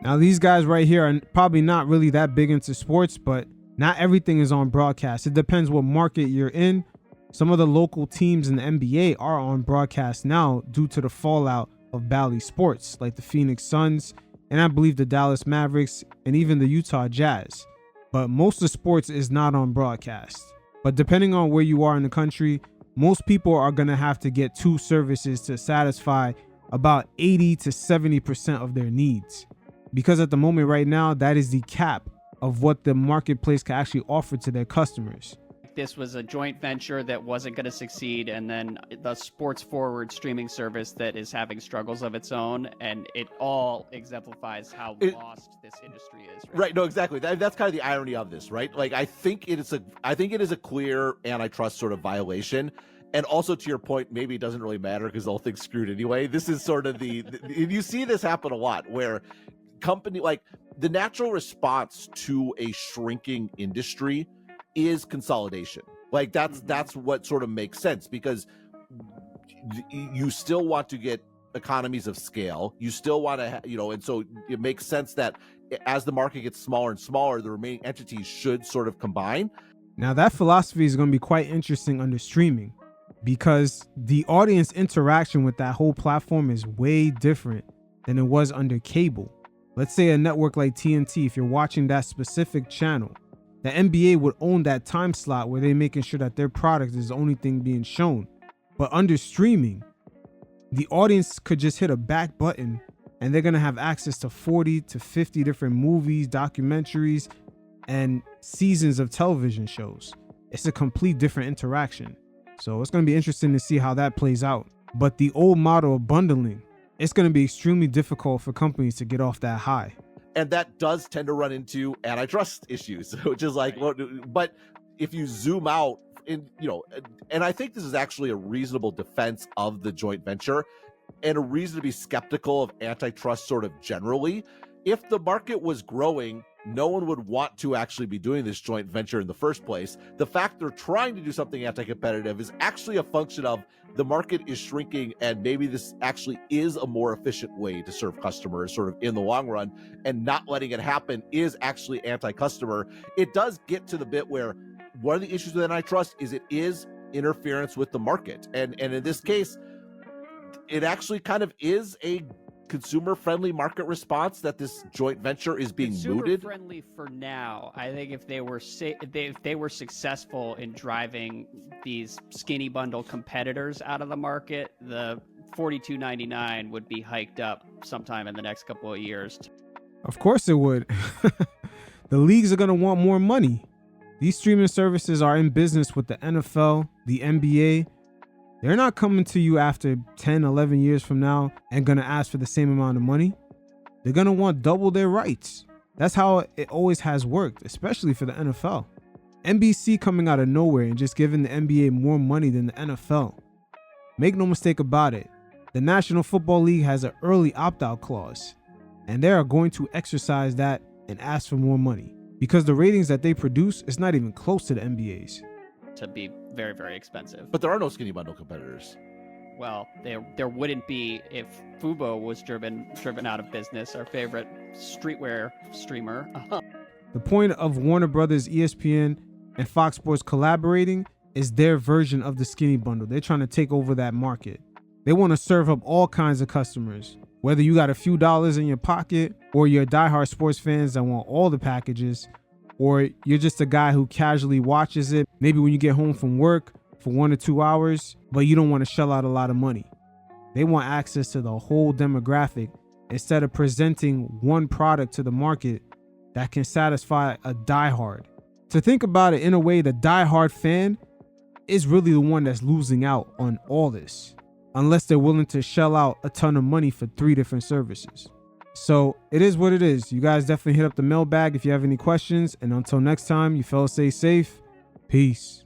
E: Now, these guys right here are probably not really that big into sports, but not everything is on broadcast. It depends what market you're in. Some of the local teams in the NBA are on broadcast now due to the fallout of Bally Sports, like the Phoenix Suns, and I believe the Dallas Mavericks, and even the Utah Jazz. But most of sports is not on broadcast. But depending on where you are in the country, most people are going to have to get two services to satisfy about 80 to 70% of their needs. Because at the moment right now, that is the cap of what the marketplace can actually offer to their customers.
V: This was a joint venture that wasn't going to succeed, and then the sports forward streaming service that is having struggles of its own, and it all exemplifies how lost this industry is.
U: Right. No, exactly. That's kind of the irony of this, right? Like, I think it is a clear antitrust sort of violation. And also, to your point, maybe it doesn't really matter because the whole thing's screwed anyway. This is sort of you see this happen a lot where company, like, the natural response to a shrinking industry is consolidation. Like, that's what sort of makes sense, because you still want to get economies of scale. You still want to, and so it makes sense that as the market gets smaller and smaller, the remaining entities should sort of combine.
E: Now, that philosophy is going to be quite interesting under streaming, because the audience interaction with that whole platform is way different than it was under cable. Let's say a network like TNT, if you're watching that specific channel, the NBA would own that time slot where they're making sure that their product is the only thing being shown. But under streaming, the audience could just hit a back button and they're going to have access to 40 to 50 different movies, documentaries, and seasons of television shows. It's a complete different interaction. So it's going to be interesting to see how that plays out. But the old model of bundling, it's going to be extremely difficult for companies to get off that high.
U: And that does tend to run into antitrust issues, which is like, but if you zoom out, and I think this is actually a reasonable defense of the joint venture and a reason to be skeptical of antitrust sort of generally. If the market was growing, no one would want to actually be doing this joint venture in the first place. The fact they're trying to do something anti-competitive is actually a function of the market is shrinking and maybe this actually is a more efficient way to serve customers sort of in the long run, and not letting it happen is actually anti-customer. It does get to the bit where one of the issues with antitrust is it is interference with the market. And in this case, it actually kind of is a consumer-friendly market response that this joint venture is being mooted.
V: Consumer-friendly for now. I think if they were if they were successful in driving these skinny bundle competitors out of the market, the $42.99 would be hiked up sometime in the next couple of years.
E: Of course it would. The leagues are going to want more money. These streaming services are in business with the NFL, the NBA. They're not coming to you after 10, 11 years from now and going to ask for the same amount of money. They're going to want double their rights. That's how it always has worked, especially for the NFL. NBC coming out of nowhere and just giving the NBA more money than the NFL. Make no mistake about it, the National Football League has an early opt-out clause, and they are going to exercise that and ask for more money because the ratings that they produce is not even close to the NBA's.
V: To be very, very expensive.
U: But there are no skinny bundle competitors.
V: Well, there wouldn't be if Fubo was driven out of business, our favorite streetwear streamer.
E: The point of Warner Brothers, ESPN, and Fox Sports collaborating is their version of the skinny bundle. They're trying to take over that market. They want to serve up all kinds of customers, whether you got a few dollars in your pocket or you're diehard sports fans that want all the packages, or you're just a guy who casually watches it, maybe when you get home from work for 1 or 2 hours, but you don't want to shell out a lot of money. They want access to the whole demographic instead of presenting one product to the market that can satisfy a diehard. To think about it in a way, the diehard fan is really the one that's losing out on all this, unless they're willing to shell out a ton of money for 3 different services. So it is what it is. You guys definitely hit up the mailbag if you have any questions. And until next time, you fellas stay safe. Peace.